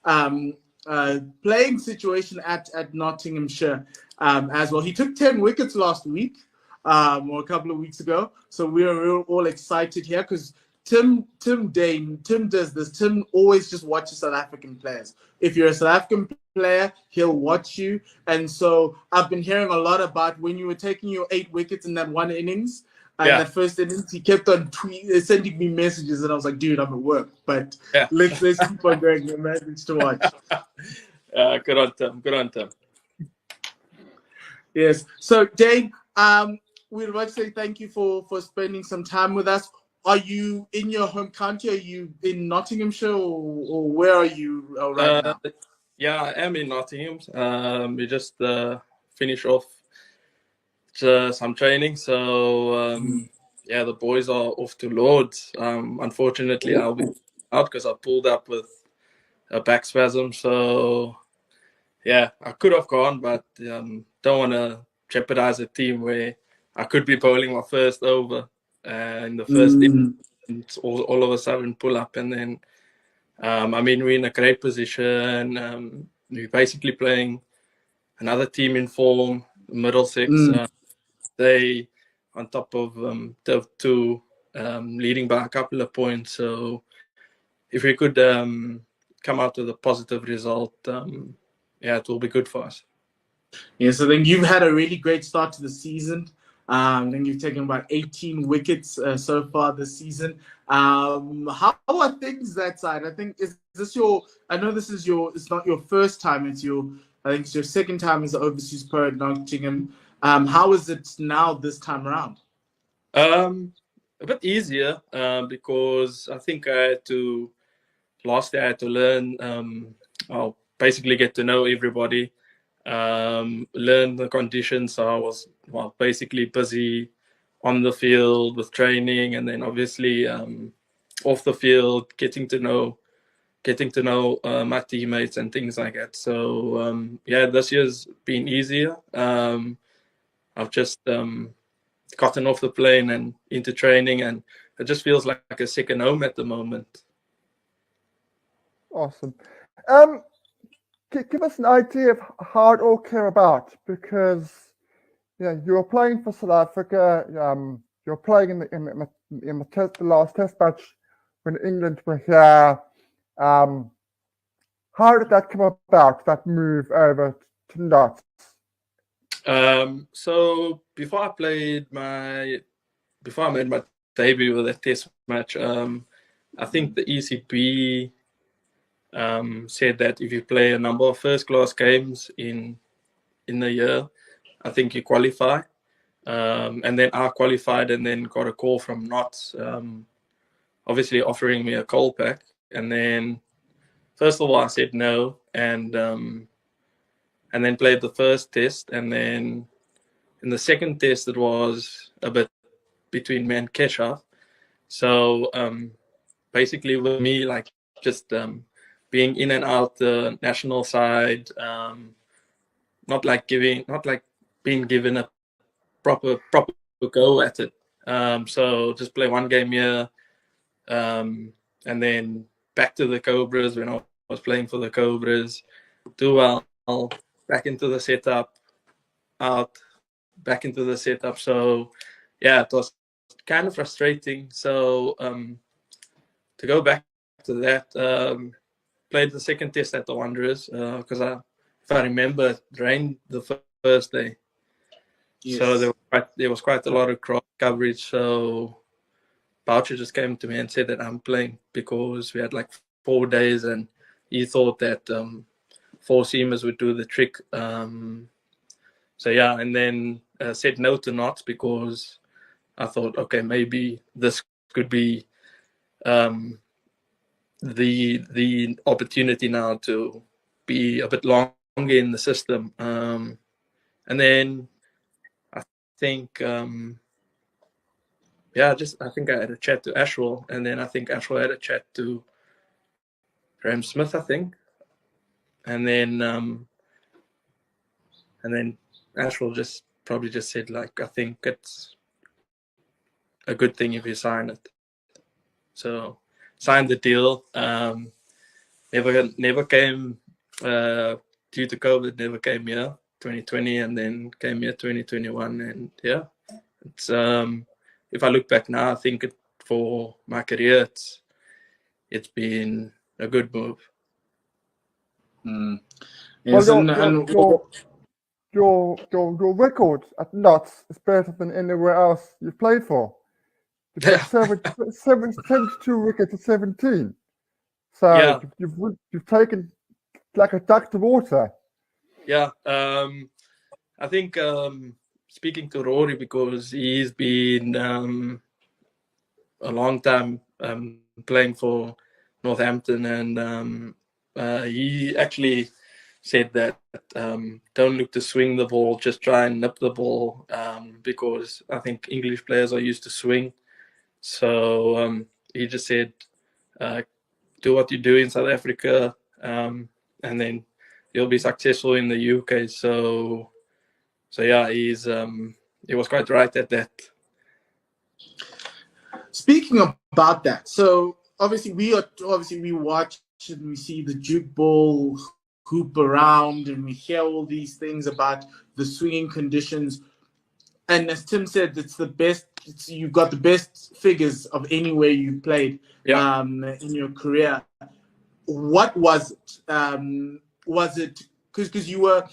playing situation at Nottinghamshire as well. He took 10 wickets last week or a couple of weeks ago, so we're all excited here because Tim does this. Tim always just watches South African players. If you're a South African player, he'll watch you. And so I've been hearing a lot about when you were taking your 8 wickets in that one innings. That first innings, he kept on sending me messages, and I was like, "Dude, I'm at work." But let's keep on going. The message to watch. Good on Tim. Yes. So Dane, we'd like to say thank you for spending some time with us. Are you in your home country? Are you in Nottinghamshire, or where are you right now? Yeah, I am in Nottingham. We just finished off some training, so yeah, the boys are off to Lords. Unfortunately, I'll be out because I pulled up with a back spasm. So yeah, I could have gone, but don't want to jeopardize a team where I could be bowling my first over in the first inning, all of a sudden pull up, and then I mean, we're in a great position. We're basically playing another team in form, Middlesex. They on top of the two, leading by a couple of points. So if we could come out with a positive result, yeah, it will be good for us. Yeah, so then you've had a really great start to the season. Then you've taken about 18 wickets so far this season. How are things that side? I think is this your? I know this is your. It's not your first time. It's your. I think it's your second time as an overseas pro at Nottingham. How is it now this time around? A bit easier because I think last year I had to learn. I'll basically get to know everybody, learn the conditions. So I was basically busy on the field with training, and then obviously off the field, getting to know my teammates and things like that. So yeah, this year's been easier. I've just gotten off the plane and into training, and it just feels like a second home at the moment. Awesome. Give us an idea of how it all came about, because you were playing for South Africa. You're playing in the last test match when England were here. How did that come about? That move over to Notts? So before I made my debut with a test match, I think the ECB said that if you play a number of first class games in a year, I think you qualify. And then I qualified, and then got a call from Notts, obviously offering me a coal pack. And then first of all I said no, and then played the first test, and then in the second test it was a bit between me and Keshav. So basically with me, like, just being in and out the national side, not being given a proper go at it. So just play one game here, and then back to the Cobras when I was playing for the Cobras. Do well, back into the setup, out, back into the setup. So yeah, it was kind of frustrating. So to go back to that, played the second test at the Wanderers because if I remember, it rained the first day. Yes. So there was quite a lot of cross coverage. So Boucher just came to me and said that I'm playing because we had like 4 days, and he thought that 4 seamers would do the trick. So yeah, and then said no to Notts because I thought, okay, maybe this could be the opportunity now to be a bit longer in the system. And then I think I think I had a chat to Ashwell, and then I think Ashwell had a chat to Graham Smith, I think, and then Ashwell probably just said, like, I think it's a good thing if you sign it. So signed the deal. Never came due to COVID. Never came here 2020, and then came here 2021, and yeah, it's if I look back now, I think for my career, it's been a good move. Yes, well, your record at Notts is better than anywhere else you've played for. You've got 72 wickets to 17. So yeah. You've taken like a duck to water. Yeah, I think speaking to Rory, because he's been a long time playing for Northampton, and he actually said that don't look to swing the ball, just try and nip the ball, because I think English players are used to swing. So he just said, do what you do in South Africa, and then you'll be successful in the UK. So yeah, he was quite right at that. Speaking about that, so obviously we watch and we see the Duke ball hoop around, and we hear all these things about the swinging conditions. And as Tim said, it's the best. You've got the best figures of anywhere you played in your career. What was it? Was it because you were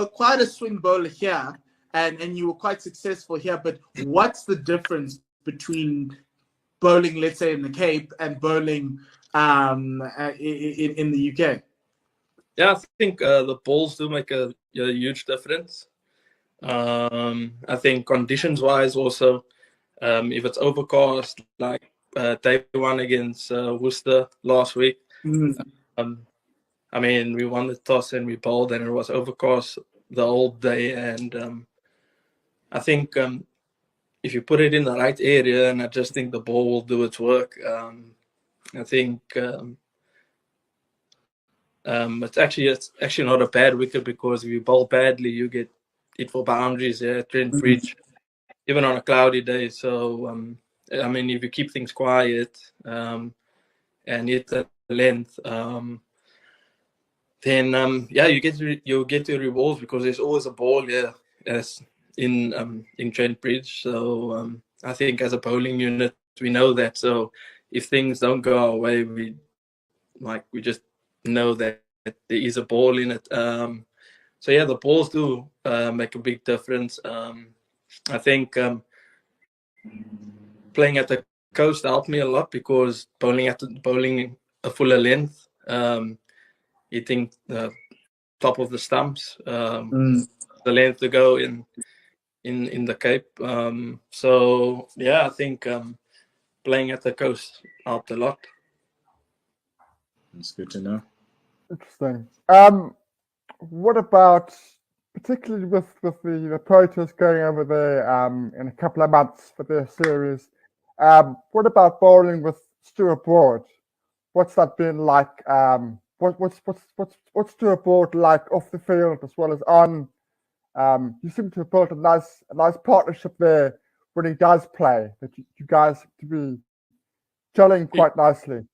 quite a swing bowler here, and you were quite successful here. But what's the difference between bowling, let's say, in the Cape, and bowling in the UK? Yeah, I think the balls do make a huge difference. I think conditions-wise also, if it's overcast, like day one against Worcester last week, I mean, we won the toss and we bowled, and it was overcast the whole day. And I think if you put it in the right area, and I just think the ball will do its work. I think it's actually not a bad wicket, because if you bowl badly, you get it for boundaries at Trent Bridge, even on a cloudy day. So I mean, if you keep things quiet and hit the length, then you get your rewards, because there's always a ball here as in Trent Bridge. So I think as a bowling unit, we know that. So if things don't go our way, we just know that there is a ball in it. So yeah, the balls do make a big difference. I think playing at the coast helped me a lot, because bowling a fuller length, hitting the top of the stumps, the length to go in the Cape. So yeah, I think playing at the coast helped a lot. That's good to know. Interesting. What about, particularly with the protests going over there in a couple of months for their series? What about bowling with Stuart Broad? What's that been like? What's Stuart Broad like off the field as well as on? You seem to have built a nice partnership there when he does play. That you guys seem to be gelling quite nicely.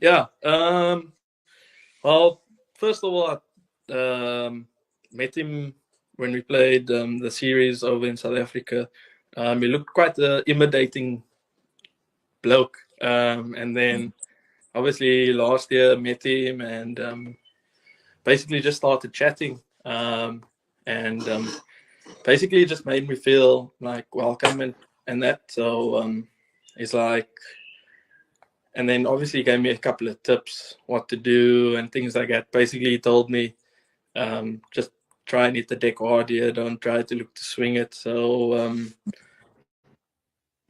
Yeah. Well, first of all, I met him when we played the series over in South Africa. He looked quite an intimidating bloke. And then obviously last year met him and basically just started chatting. And basically just made me feel like welcome and that. So he's like, and then obviously he gave me a couple of tips what to do and things like that. Basically he told me just try and hit the deck hard here, don't try to look to swing it. So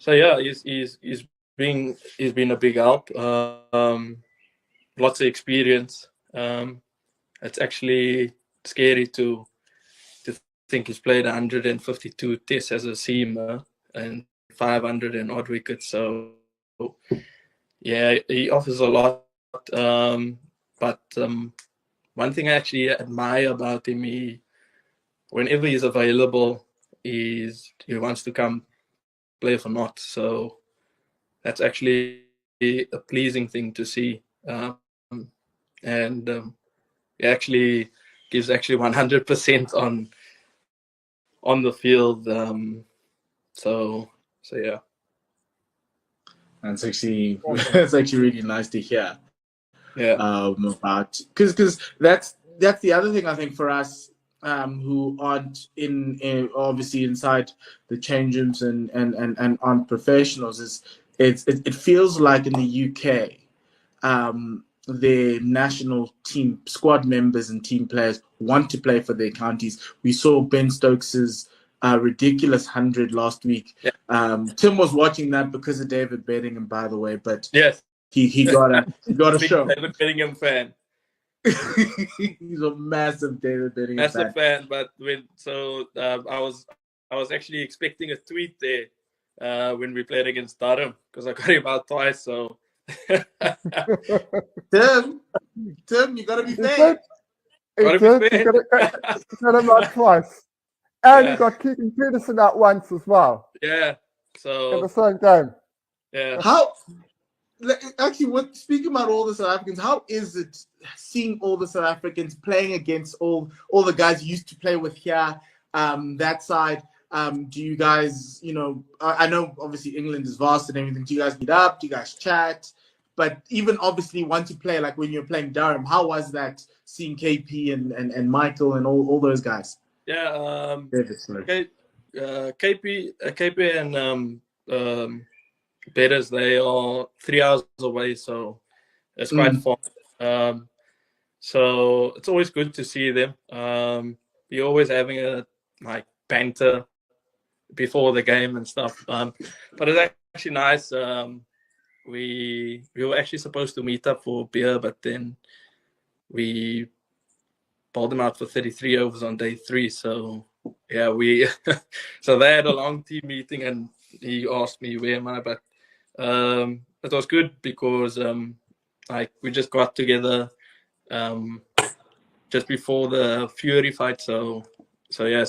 yeah, he's been a big help. Lots of experience. It's actually scary to think he's played 152 tests as a seamer and 500 and odd wickets. So yeah, he offers a lot. But one thing I actually admire about him, whenever he's available, he wants to come play for Notts. So that's actually a pleasing thing to see. And he actually gives 100% on the field. So yeah. That's actually really nice to hear. Yeah. About because that's the other thing I think for us who aren't in obviously inside the change rooms and aren't professionals is it feels like in the UK the national team squad members and team players want to play for their counties. We saw Ben Stokes's ridiculous 100 last week. Yeah. Tim was watching that because of David Bedingham, by the way, but yes, he got a show. David Bedingham fan. He's a massive David Benning massive fan. fan. But I was actually expecting a tweet there when we played against Durham because I got him out twice. So Tim, you gotta be He fair. did. He gotta did. be He fair. got him out twice. And Yeah. he got Keegan Peterson out once as well Yeah. in the So same game. yeah. How actually, speaking about all the South Africans, how is it seeing all the South Africans playing against all the guys you used to play with here, that side? Do you guys, I know obviously England is vast and everything. Do you guys meet up? Do you guys chat? But even obviously once you play, like when you're playing Durham, how was that seeing KP and Michael and all those guys? Yeah. Okay. KP and Betters, they are 3 hours away, so it's quite far. So it's always good to see them. You're always having a banter before the game and stuff. But it's actually nice. We were actually supposed to meet up for beer, but then we bowled them out for 33 overs on day 3. So yeah, so they had a long team meeting, and he asked me where am I, but it was good because we just got together just before the Fury fight. So yeah,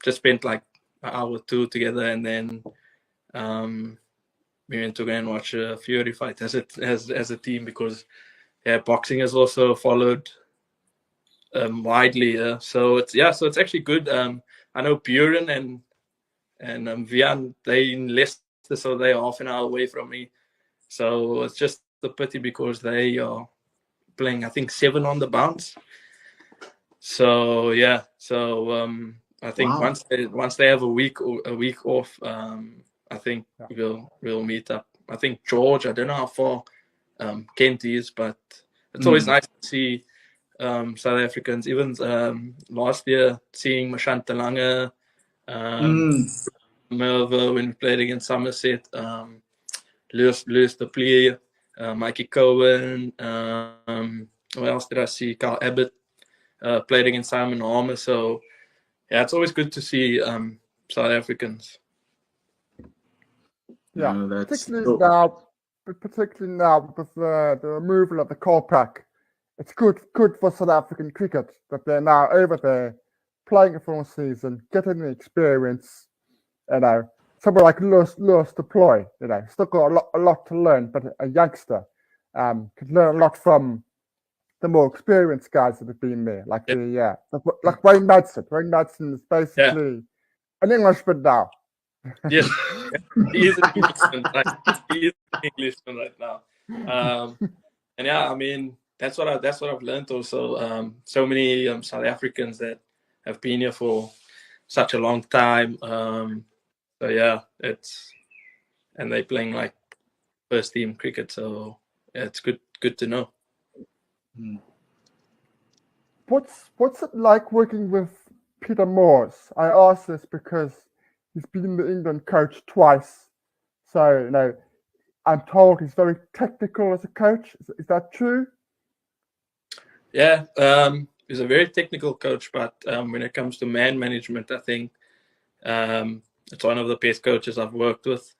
just spent like an hour or two together, and then we went to go and watch a Fury fight as a team because boxing is also followed widely. So it's actually good. I know Buren and Vian, they in Leicester, so they're half an hour away from me. So it's just a pity because they are playing, I think, 7 on the bounce. So yeah, I think once they have a week off, I think we'll meet up. I think George, I don't know how far Kent is, but it's always nice to see South Africans. Even last year, seeing Mashanta Lange, Merva when we played against Somerset, Lewis de Plea, Mikey Cohen, what else did I see? Carl Abbott played against Simon Harmer. So yeah, it's always good to see South Africans. Yeah, particularly now with the removal of the Kolpak, it's good for South African cricket that they're now over there playing a full season, getting the experience. Someone like Lewis Deploy, still got a lot to learn, but a youngster could learn a lot from the more experienced guys that have been there, like Wayne Madsen. Wayne Madsen is basically an Englishman now. Yes, he is an Englishman. He is an Englishman right now. And yeah, I mean that's what I've learned also. So many South Africans that have been here for such a long time. So yeah, and they're playing like first team cricket. So yeah, it's good to know. What's it like working with Peter Moores? I ask this because he's been the England coach twice. So I'm told he's very technical as a coach. Is that true? Yeah, he's a very technical coach, but when it comes to man management, I think it's one of the best coaches I've worked with.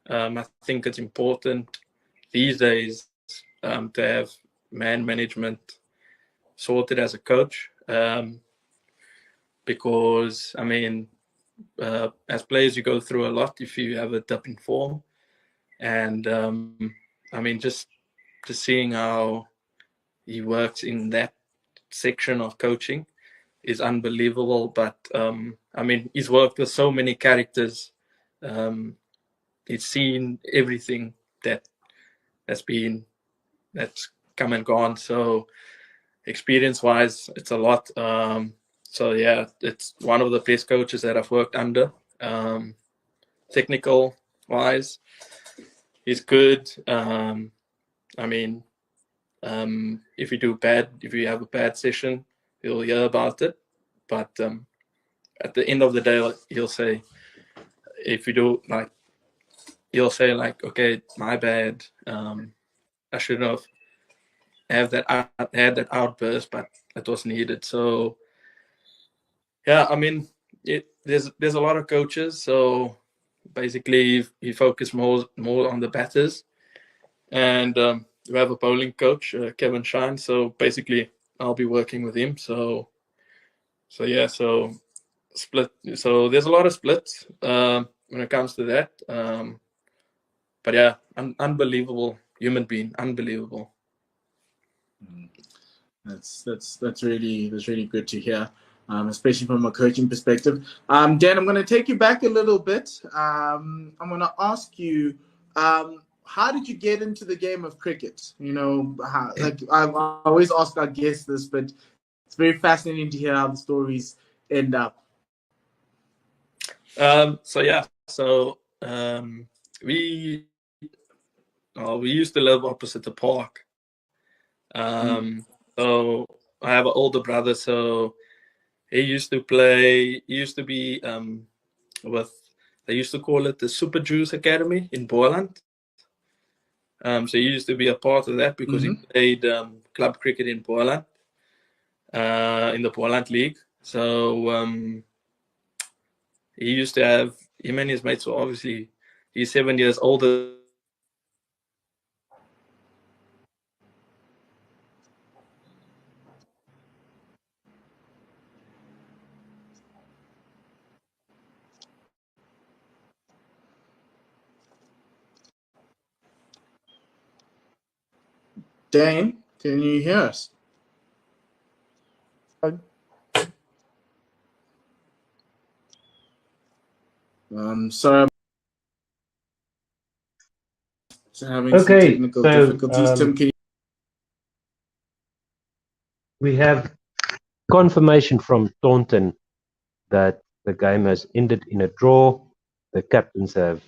I think it's important these days to have man management sorted as a coach, because I mean, as players you go through a lot if you have a dip in form, and I mean just seeing how he works in that section of coaching is unbelievable. But I mean, he's worked with so many characters. He's seen everything that's come and gone. So experience-wise, it's a lot. So yeah, it's one of the best coaches that I've worked under. Technical-wise, he's good. I mean, if you have a bad session, you'll hear about it. But at the end of the day, he'll say, okay, my bad. I shouldn't have had that outburst, but it was needed. So yeah, I mean, there's a lot of coaches, so basically he focused more on the batters, and we have a bowling coach, Kevin Shine. So basically, I'll be working with him. So yeah, so split. So there's a lot of splits when it comes to that. But yeah, unbelievable human being, unbelievable. That's really good to hear, especially from a coaching perspective. Dan, I'm going to take you back a little bit. I'm going to ask you, how did you get into the game of cricket? You know, I always ask our guests this, but it's very fascinating to hear how the stories end up. We used to live opposite the park. So I have an older brother, so he used to play. He used to be with. They used to call it the Super Juice Academy in Boland. So he used to be a part of that because he played club cricket in Boland, in the Boland League. So he used to have him and his mates. So obviously, he's 7 years older. Dan, can you hear us? Sorry, I'm having some technical difficulties. Tim, can you? We have confirmation from Taunton that the game has ended in a draw. The captains have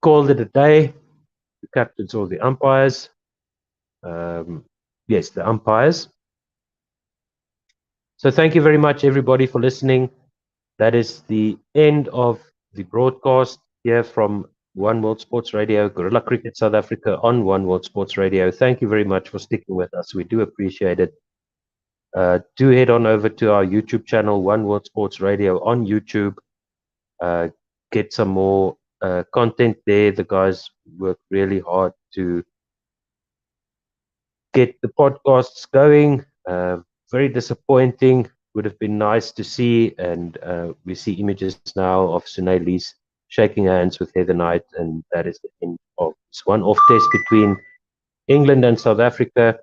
called it a day. The captains or the umpires. Yes, the umpires. So thank you very much, everybody, for listening. That is the end of the broadcast here from One World Sports Radio, Gorilla Cricket South Africa on One World Sports Radio. Thank you very much for sticking with us. We do appreciate it. Do head on over to our YouTube channel, One World Sports Radio on YouTube. Get some more content there. The guys work really hard to get the podcasts going. Very disappointing. Would have been nice to see, and we see images now of Sunay Lees shaking hands with Heather Knight, and that is the end of this one-off test between England and South Africa.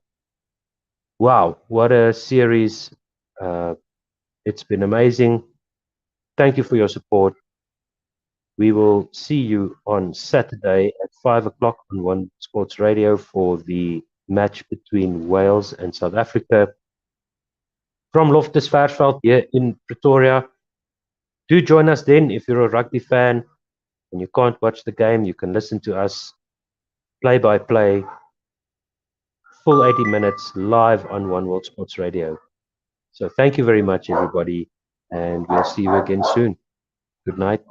Wow, what a series. It's been amazing. Thank you for your support. We will see you on Saturday at 5 o'clock on One Sports Radio for the match between Wales and South Africa. From Loftus Versfeld here in Pretoria. Do join us then if you're a rugby fan and you can't watch the game. You can listen to us play by play, full 80 minutes live on One World Sports Radio. So thank you very much, everybody, and we'll see you again soon. Good night.